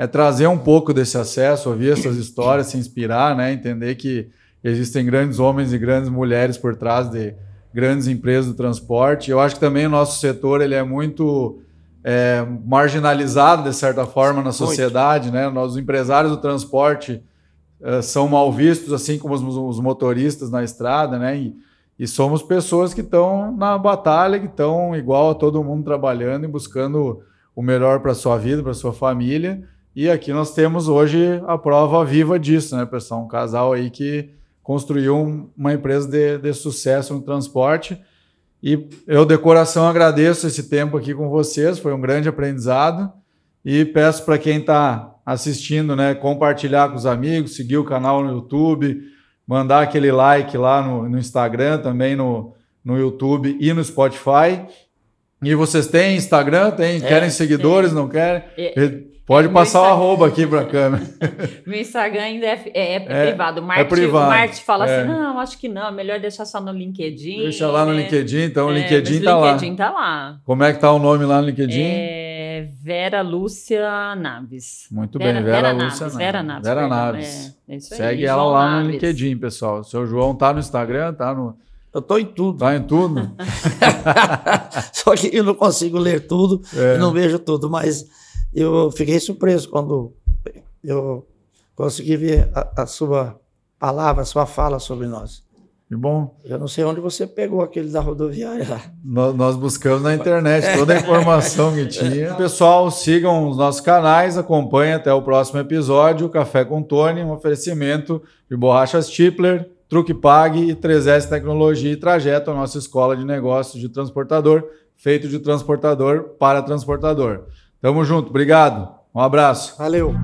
trazer um pouco desse acesso, ouvir essas histórias, se inspirar, né? Entender que existem grandes homens e grandes mulheres por trás de grandes empresas do transporte. Eu acho que também o nosso setor ele é muito marginalizado, de certa forma, na sociedade, né? Os empresários do transporte são mal vistos, assim como os motoristas na estrada, né? E somos pessoas que estão na batalha, que estão igual a todo mundo trabalhando e buscando o melhor para a sua vida, para a sua família. E aqui nós temos hoje a prova viva disso, né, pessoal? Um casal aí que construiu uma empresa de sucesso no transporte. E eu, de coração, agradeço esse tempo aqui com vocês. Foi um grande aprendizado. E peço para quem está assistindo, né, compartilhar com os amigos, seguir o canal no YouTube, mandar aquele like lá no Instagram, também no YouTube e no Spotify. E vocês têm Instagram? Querem seguidores? Não querem? Pode passar o arroba aqui para a câmera. Meu Instagram ainda é privado. O privado. Marketing fala assim, não, acho que não, é melhor deixar só no LinkedIn. Deixa lá no LinkedIn, então o LinkedIn tá lá. LinkedIn tá lá. Como é que tá o nome lá no LinkedIn? Vera Lúcia Naves. Muito bem, Vera Lúcia Naves. Vera Naves. Vera perdão. Naves. É isso aí. Segue ela João lá no Naves. LinkedIn, pessoal. O seu João tá no Instagram, Eu tô em tudo. tá em tudo. Só que eu não consigo ler tudo, não vejo tudo, mas eu fiquei surpreso quando eu consegui ver a sua palavra, a sua fala sobre nós. Que bom. Eu não sei onde você pegou aquele da rodoviária lá. Nós buscamos na internet toda a informação que tinha. Pessoal, sigam os nossos canais, acompanhem até o próximo episódio. Café com Tony, um oferecimento de borrachas Tipler, Truque Pague e 3S Tecnologia e Trajeto, a nossa escola de negócios de transportador, feito de transportador para transportador. Tamo junto, obrigado, um abraço. Valeu.